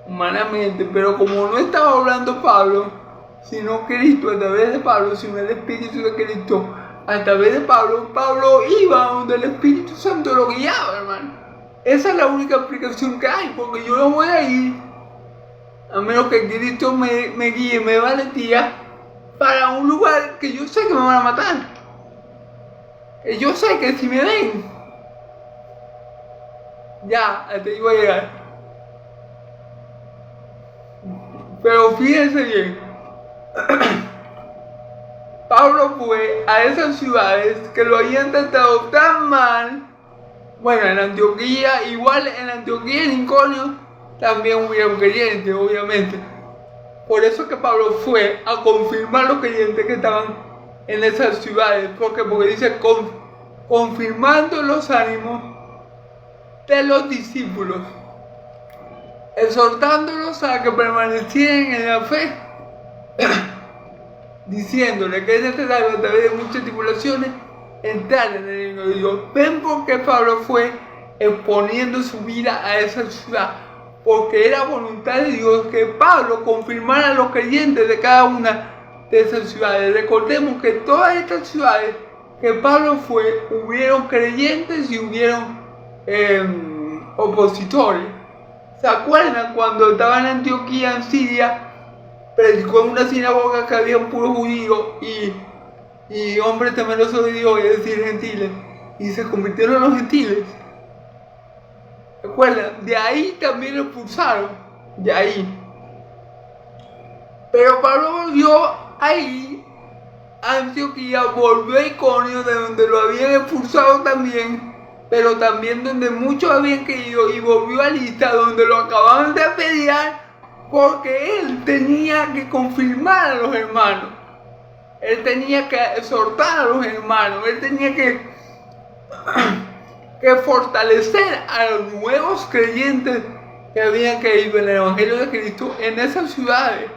humanamente, pero como no estaba hablando Pablo, sino Cristo a través de Pablo, sino el Espíritu de Cristo a través de Pablo, Pablo iba donde el Espíritu Santo lo guiaba, hermano. Esa es la única explicación que hay, porque yo no voy a ir, a menos que Cristo me guíe, me dé valentía, para un lugar que yo sé que me van a matar. Que yo sé que si me ven, ya, hasta ahí voy a llegar. Pero fíjense bien. Pablo fue a esas ciudades que lo habían tratado tan mal. Bueno, en Antioquía, igual en Antioquía y en Iconio también hubieron creyentes, obviamente. Por eso que Pablo fue a confirmar los creyentes que estaban en esas ciudades. Porque dice, confirmando los ánimos de los discípulos, exhortándolos a que permanecieran en la fe, diciéndole que es necesario a través de muchas tribulaciones entrar en el reino de Dios. Ven por qué Pablo fue exponiendo su vida a esa ciudad, porque era voluntad de Dios que Pablo confirmara a los creyentes de cada una de esas ciudades. Recordemos que todas estas ciudades que Pablo fue, hubieron creyentes y hubieron opositores. ¿Se acuerdan cuando estaba en Antioquía, en Siria? Predicó en una sinagoga que había un puro judío y hombres temerosos de Dios, es decir, gentiles, y se convirtieron en los gentiles. ¿Recuerdan? De ahí también lo expulsaron, de ahí. Pero Pablo volvió ahí, a Antioquía, volvió a Iconio, de donde lo habían expulsado también, pero también donde muchos habían caído, y volvió a Listra, donde lo acababan de apedrear, porque él tenía que confirmar a los hermanos, él tenía que exhortar a los hermanos, él tenía que fortalecer a los nuevos creyentes que habían caído en el Evangelio de Cristo en esas ciudades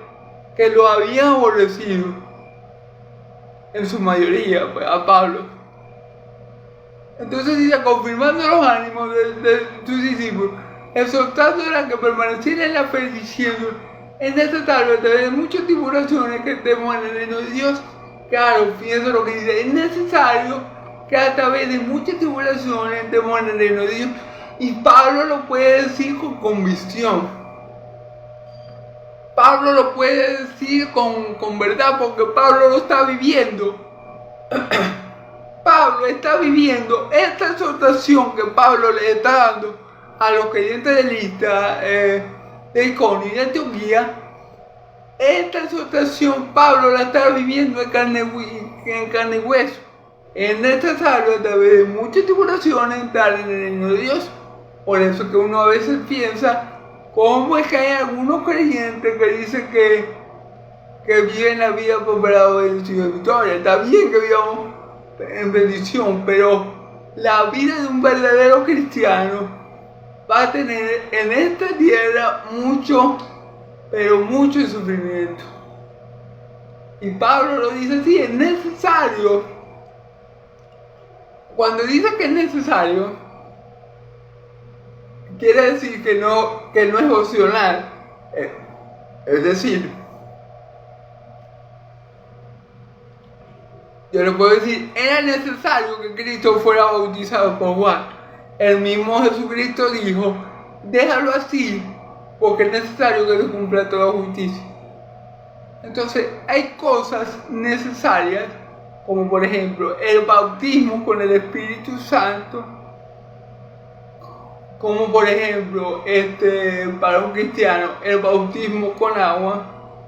que lo habían aborrecido, en su mayoría, pues, a Pablo. Entonces dice, confirmando los ánimos de sus discípulos, exhortándolos a que permanecieran en la fe, diciendo, es necesario a través de muchas tribulaciones que estemos en el reino de Dios. Claro, fíjense lo que dice, es necesario que a través de muchas tribulaciones estemos en el reino de Dios. Y Pablo lo puede decir con convicción. Pablo lo puede decir con verdad, porque Pablo lo está viviendo. Pablo está viviendo esta exhortación que Pablo le está dando a los creyentes de Listra, de Iconio y de Antioquía. Esta exhortación Pablo la está viviendo en carne y hueso. Es necesario a través de muchas tribulaciones entrar en el reino de Dios. Por eso que uno a veces piensa, ¿cómo es que hay algunos creyentes que dicen que viven la vida por grado de bendición y victoria? Está bien que vivamos en bendición, pero la vida de un verdadero cristiano va a tener en esta tierra mucho, pero mucho sufrimiento. Y Pablo lo dice así, es necesario. Cuando dice que es necesario, quiere decir que no es opcional. Es decir, yo le puedo decir, era necesario que Cristo fuera bautizado por Juan. El mismo Jesucristo dijo, déjalo así, porque es necesario que se cumpla toda justicia. Entonces, hay cosas necesarias, como por ejemplo el bautismo con el Espíritu Santo, como por ejemplo, para un cristiano, el bautismo con agua,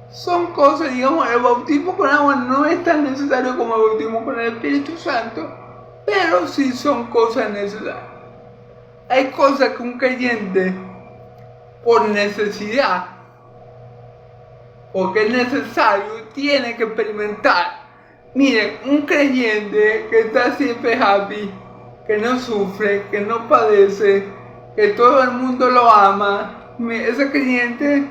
son cosas, digamos, el bautismo con agua no es tan necesario como el bautismo con el Espíritu Santo, pero sí son cosas necesarias. Hay cosas que un creyente, por necesidad, porque es necesario, tiene que experimentar. Miren, un creyente que está siempre happy, que no sufre, que no padece, que todo el mundo lo ama, ese creyente,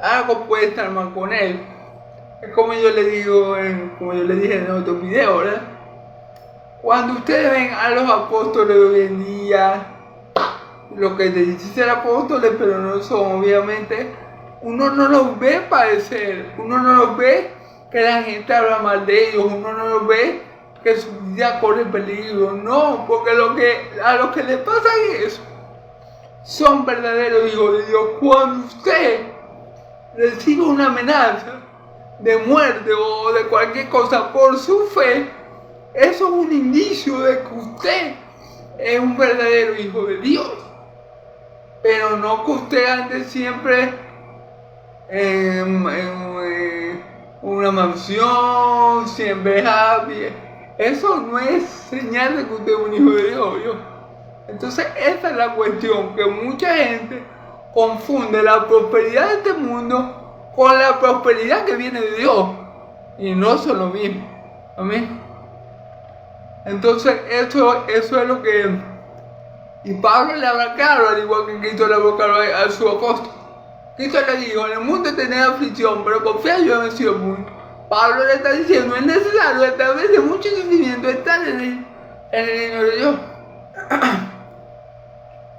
algo puede estar mal con él. Es como yo le digo, como yo le dije en otro video, ¿verdad? Cuando ustedes ven a los apóstoles de hoy en día, lo que se dice ser apóstoles, pero no son, obviamente, uno no los ve padecer, uno no los ve que la gente habla mal de ellos, uno no los ve que su vida corre peligro, no, porque a los que les pasa eso son verdaderos hijos de Dios. Cuando usted recibe una amenaza de muerte o de cualquier cosa por su fe, eso es un indicio de que usted es un verdadero hijo de Dios. Pero no que usted ande siempre en una mansión, siempre happy. Eso no es señal de que usted es un hijo de Dios, ¿yo? Entonces esa es la cuestión, que mucha gente confunde la prosperidad de este mundo con la prosperidad que viene de Dios. Y no son lo mismo. Amén. Entonces eso es lo que... Y Pablo le habla claro, al igual que Cristo le habló claro a su apóstol. Cristo le dijo, en el mundo tenés aflicción, pero confía, yo he vencido el mundo. Pablo le está diciendo, es necesario a través de mucho sufrimiento estar en el reino de Dios.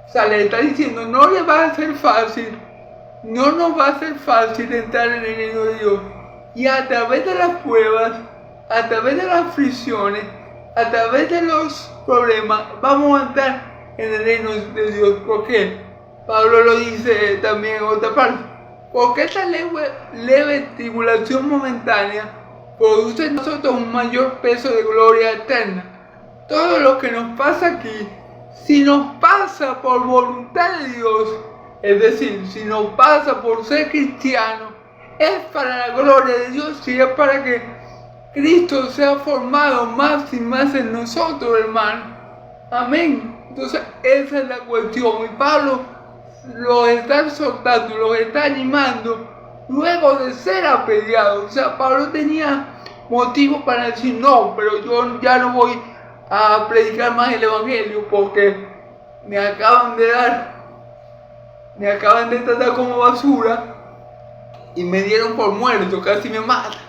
O sea, le está diciendo, no le va a ser fácil, no nos va a ser fácil entrar en el reino de Dios. Y a través de las pruebas, a través de las aflicciones, a través de los problemas, vamos a entrar en el reino de Dios. ¿Por qué? Pablo lo dice también en otra parte. Porque esta leve tribulación momentánea produce en nosotros un mayor peso de gloria eterna. Todo lo que nos pasa aquí, si nos pasa por voluntad de Dios, es decir, si nos pasa por ser cristiano, es para la gloria de Dios y es para que Cristo sea formado más y más en nosotros, hermano. Amén. Entonces esa es la cuestión. Y Pablo los está exhortando, los está animando luego de ser apedreado. O sea, Pablo tenía motivo para decir, no, pero yo ya no voy a predicar más el evangelio porque me acaban de tratar como basura y me dieron por muerto, casi me matan.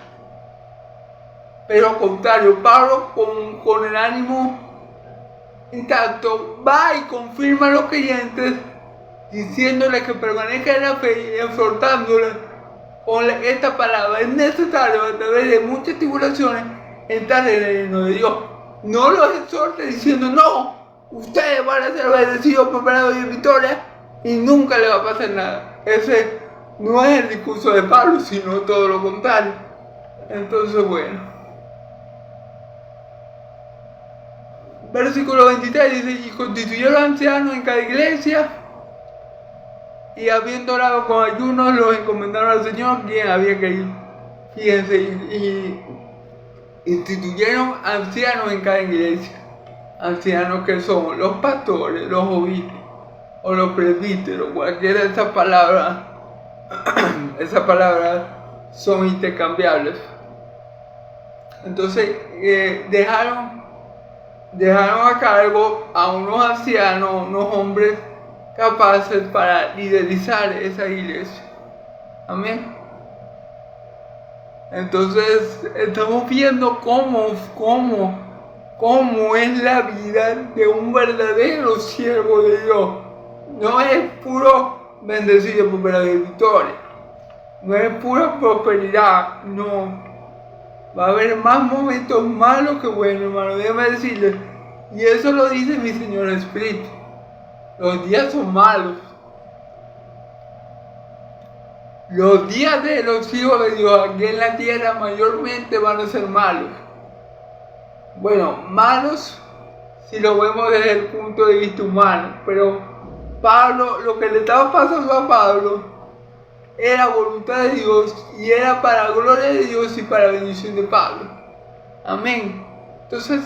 Pero al contrario, Pablo con el ánimo intacto va y confirma a los creyentes, diciéndoles que permanezcan en la fe y exhortándoles con esta palabra. Es necesario a través de muchas tribulaciones entrar en el reino de Dios. No los exhorte diciendo, no, ustedes van a ser bendecidos, preparados y en victoria y nunca les va a pasar nada. Ese no es el discurso de Pablo, sino todo lo contrario. Entonces, bueno. Versículo 23 dice, y constituyó los ancianos en cada iglesia, y habiendo orado con ayunos, los encomendaron al Señor, quien había que ir. Fíjense, y instituyeron ancianos en cada iglesia. Ancianos que son los pastores, los obispos, o los presbíteros, cualquiera de esas palabras son intercambiables. Entonces, dejaron a cargo a unos ancianos, unos hombres capaces para liderizar esa iglesia. Amén. Entonces estamos viendo cómo es la vida de un verdadero siervo de Dios. No es puro bendecido, prosperidad y victoria. No es pura prosperidad, no. Va a haber más momentos malos que buenos, hermano. Déjame decirles. Y eso lo dice mi Señor Espíritu. Los días son malos. Los días de los hijos de Dios aquí en la tierra mayormente van a ser malos. Bueno, malos si lo vemos desde el punto de vista humano. Pero Pablo, lo que le estaba pasando a Pablo era voluntad de Dios y era para gloria de Dios y para bendición de Pablo. Amén. Entonces,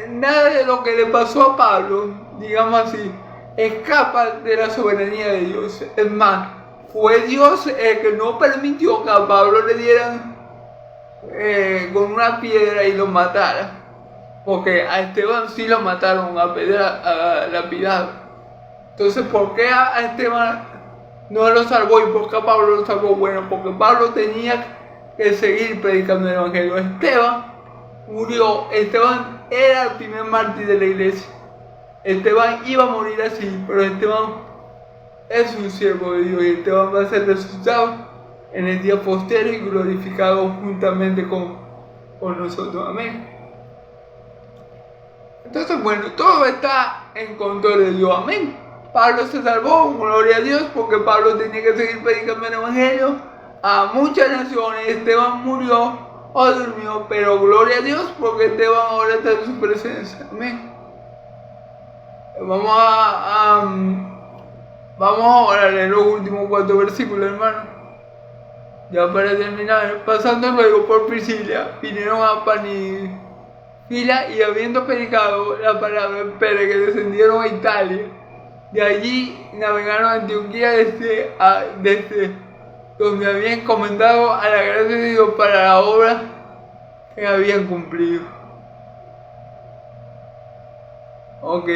nada de lo que le pasó a Pablo, digamos así, escapa de la soberanía de Dios. Es más, fue Dios el que no permitió que a Pablo le dieran con una piedra y lo matara. Porque a Esteban sí lo mataron a lapidado. Entonces, ¿por qué a Esteban no lo salvó y por qué a Pablo lo salvó? Bueno, porque Pablo tenía que seguir predicando el evangelio. Esteban murió. Esteban era el primer mártir de la iglesia. Esteban iba a morir así, pero Esteban es un siervo de Dios y Esteban va a ser resucitado en el día postero y glorificado juntamente con nosotros. Amén. Entonces, bueno, todo está en control de Dios. Amén. Pablo se salvó, gloria a Dios, porque Pablo tenía que seguir predicando el evangelio a muchas naciones. Esteban murió o durmió, pero gloria a Dios, porque Esteban ahora está en su presencia. Amén. Vamos ahora a leer los últimos 4 versículos, hermano. Ya para terminar. Pasando luego por Priscila, vinieron a Panfila y habiendo predicado la palabra en Perge, descendieron a Italia. De allí navegaron a Antioquía desde donde habían encomendado a la gracia de Dios para la obra que habían cumplido. Ok.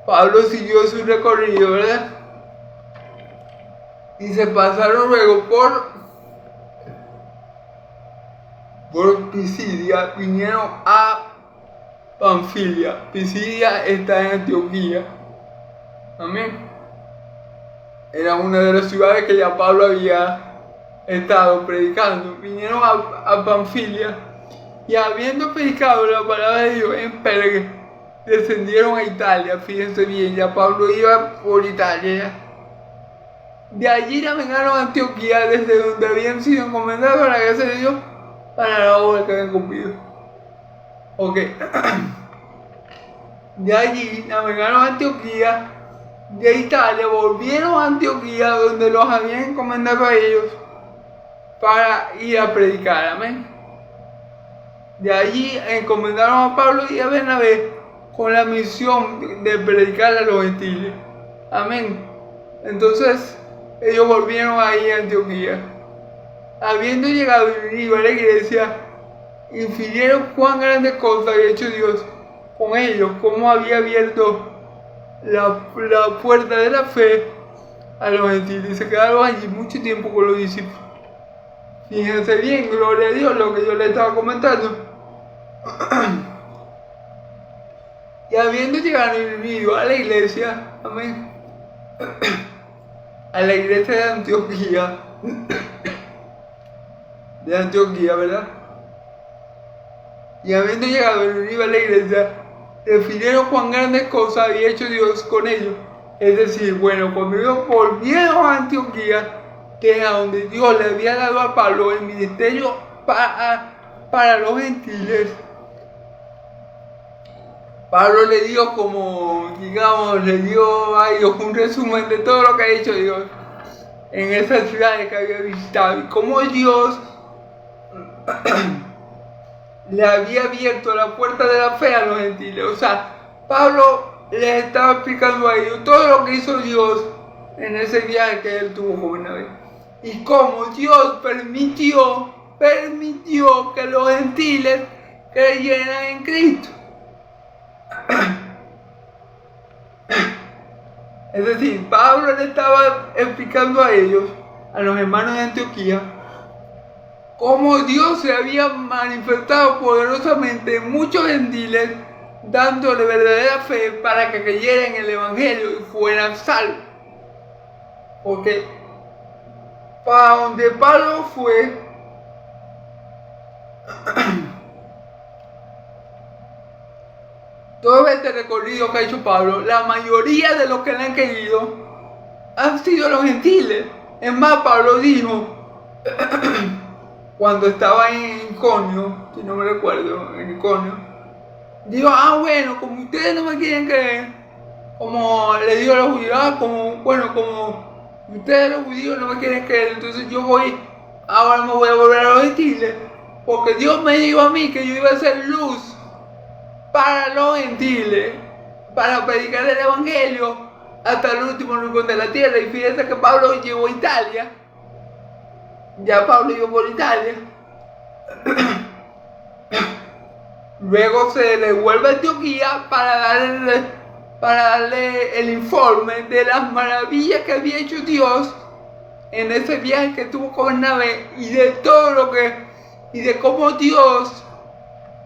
Pablo siguió su recorrido, ¿verdad? Y se pasaron luego por Pisidia, vinieron a Panfilia. Pisidia está en Antioquía. Amén. Era una de las ciudades que ya Pablo había estado predicando. Vinieron a Panfilia y habiendo predicado la palabra de Dios en Perge, descendieron a Italia. Fíjense bien, ya Pablo iba por Italia. De allí navegaron a Antioquía, desde donde habían sido encomendados a la gracia de Dios para la obra que habían cumplido. Ok. De allí navegaron a Antioquía, de Italia volvieron a Antioquía, donde los habían encomendado a ellos para ir a predicar. Amén. De allí encomendaron a Pablo y a Bernabé con la misión de predicar a los gentiles. Amén. Entonces ellos volvieron ahí a Antioquía. Habiendo llegado y ido a la iglesia, infirieron cuán grandes cosas había hecho Dios con ellos, cómo había abierto la puerta de la fe a los gentiles. Y se quedaron allí mucho tiempo con los discípulos. Fíjense bien, gloria a Dios, lo que yo les estaba comentando. Y habiendo llegado y ido a la iglesia, amén, a la iglesia de Antioquía, ¿verdad? Y habiendo llegado y ido a la iglesia, refirieron cuán grandes cosas había hecho Dios con ellos. Es decir, bueno, cuando ellos volvieron a Antioquía, que es a donde Dios le había dado a Pablo el ministerio para los gentiles, Pablo le dio como, digamos, le dio a ellos un resumen de todo lo que ha hecho Dios en esas ciudades que había visitado y cómo Dios le había abierto la puerta de la fe a los gentiles. O sea, Pablo les estaba explicando a ellos todo lo que hizo Dios en ese viaje que él tuvo con Bernabé. Y cómo Dios permitió que los gentiles creyeran en Cristo. Es decir, Pablo le estaba explicando a ellos, a los hermanos de Antioquía, cómo Dios se había manifestado poderosamente en muchos gentiles, dándole verdadera fe para que creyeran en el evangelio y fueran salvos. Porque para donde Pablo fue, todo este recorrido que ha hecho Pablo, la mayoría de los que le han querido han sido los gentiles. Es más, Pablo dijo, cuando estaba en Iconio, si no me recuerdo, en Iconio, Digo, bueno, como ustedes no me quieren creer, como le digo a los judíos, como ustedes los judíos no me quieren creer, entonces ahora me voy a volver a los gentiles, porque Dios me dijo a mí que yo iba a ser luz para los gentiles, para predicar el evangelio hasta el último rincón de la tierra. Y fíjense que Pablo llegó a Italia, ya Pablo llegó por Italia, luego se devuelve a Antioquía para darle el informe de las maravillas que había hecho Dios en ese viaje que tuvo con Bernabé y de cómo Dios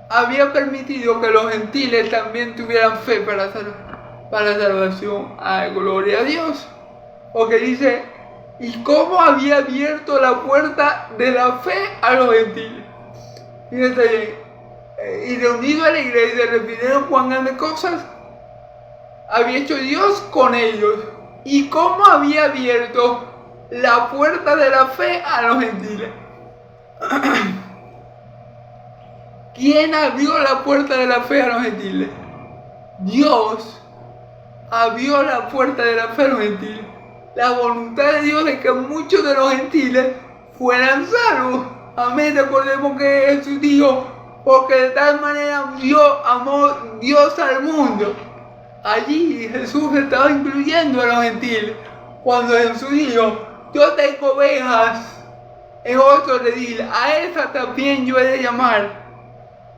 había permitido que los gentiles también tuvieran fe para salvación. Ay, gloria a Dios. Porque dice, y cómo había abierto la puerta de la fe a los gentiles. Fíjense bien, y reunido a la iglesia, refirieron cuán grandes cosas había hecho Dios con ellos y cómo había abierto la puerta de la fe a los gentiles. ¿Quién abrió la puerta de la fe a los gentiles? Dios abrió la puerta de la fe a los gentiles. La voluntad de Dios es que muchos de los gentiles fueran salvos. Amén. Recordemos que Jesús dijo, porque de tal manera amó Dios al mundo. Allí Jesús estaba incluyendo a los gentiles. Cuando Jesús dijo, yo tengo ovejas en otro redil, a esas también yo he de llamar.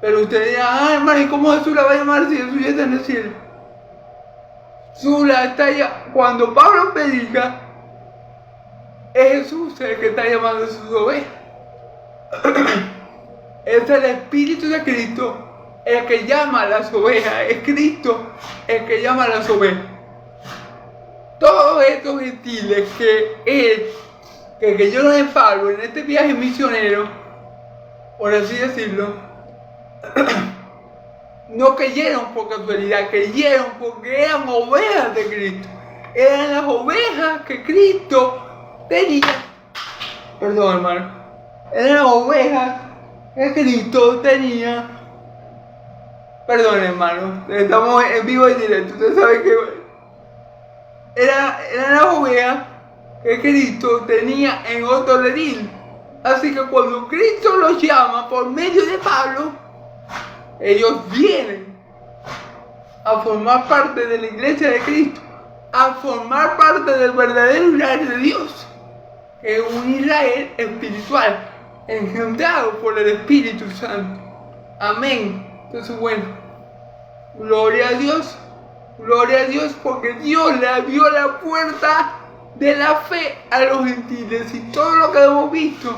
Pero usted dirá, hermano, ¿y cómo Jesús la va a llamar si Jesús ya está en el cielo? Jesús la está ya. Cuando Pablo predica, es Jesús el que está llamando a sus ovejas. Es el Espíritu de Cristo el que llama a las ovejas. Es Cristo el que llama a las ovejas. Todos estos gentiles que yo los Pablo en este viaje misionero, por así decirlo, no creyeron por casualidad, creyeron porque eran ovejas de Cristo. Eran las ovejas que Cristo tenía. Perdón, hermano. Eran las ovejas que Cristo tenía. Perdón, hermano. Estamos en vivo y directo. Usted sabe que eran las ovejas que Cristo tenía en otro redil. Así que cuando Cristo los llama por medio de Pablo, ellos vienen a formar parte de la iglesia de Cristo, a formar parte del verdadero Israel de Dios, que es un Israel espiritual, engendrado por el Espíritu Santo. Amén. Entonces, bueno, gloria a Dios, porque Dios le abrió la puerta de la fe a los gentiles, y todo lo que hemos visto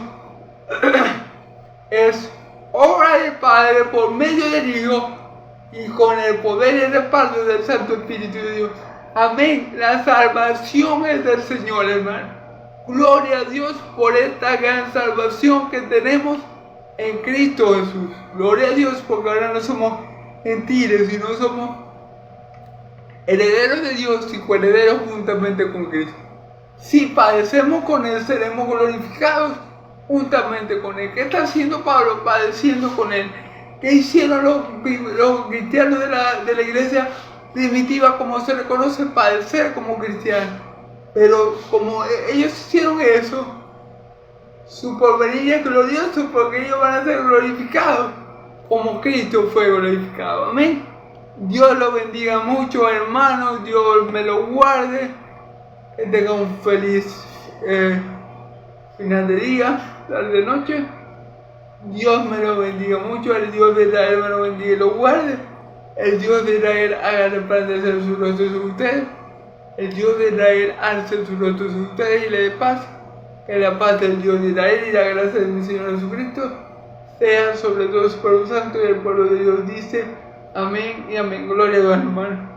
es obra del Padre por medio del Hijo y con el poder y el respaldo del Santo Espíritu de Dios. Amén. La salvación es del Señor, hermano. Gloria a Dios por esta gran salvación que tenemos en Cristo Jesús. Gloria a Dios porque ahora no somos gentiles, sino somos herederos de Dios y coherederos juntamente con Cristo. Si padecemos con Él, seremos glorificados juntamente con Él. ¿Qué está haciendo Pablo? Padeciendo con Él. ¿Qué hicieron los cristianos de la iglesia primitiva, como se le conoce? Padecer como cristianos. Pero como ellos hicieron eso, su porvenir es glorioso, porque ellos van a ser glorificados como Cristo fue glorificado. Amén. Dios los bendiga mucho, hermanos. Dios me lo guarde. Que tenga un feliz final de día, tarde, noche. Dios me lo bendiga mucho. El Dios de Israel me lo bendiga y lo guarde. El Dios de Israel haga resplandecer su rostro sobre ustedes. El Dios de Israel alce su rostro sobre ustedes y le dé paz. Que la paz del Dios de Israel y la gracia de mi Señor Jesucristo sea sobre todo su pueblo santo, y el pueblo de Dios dice amén y amén. Gloria a Dios, hermano.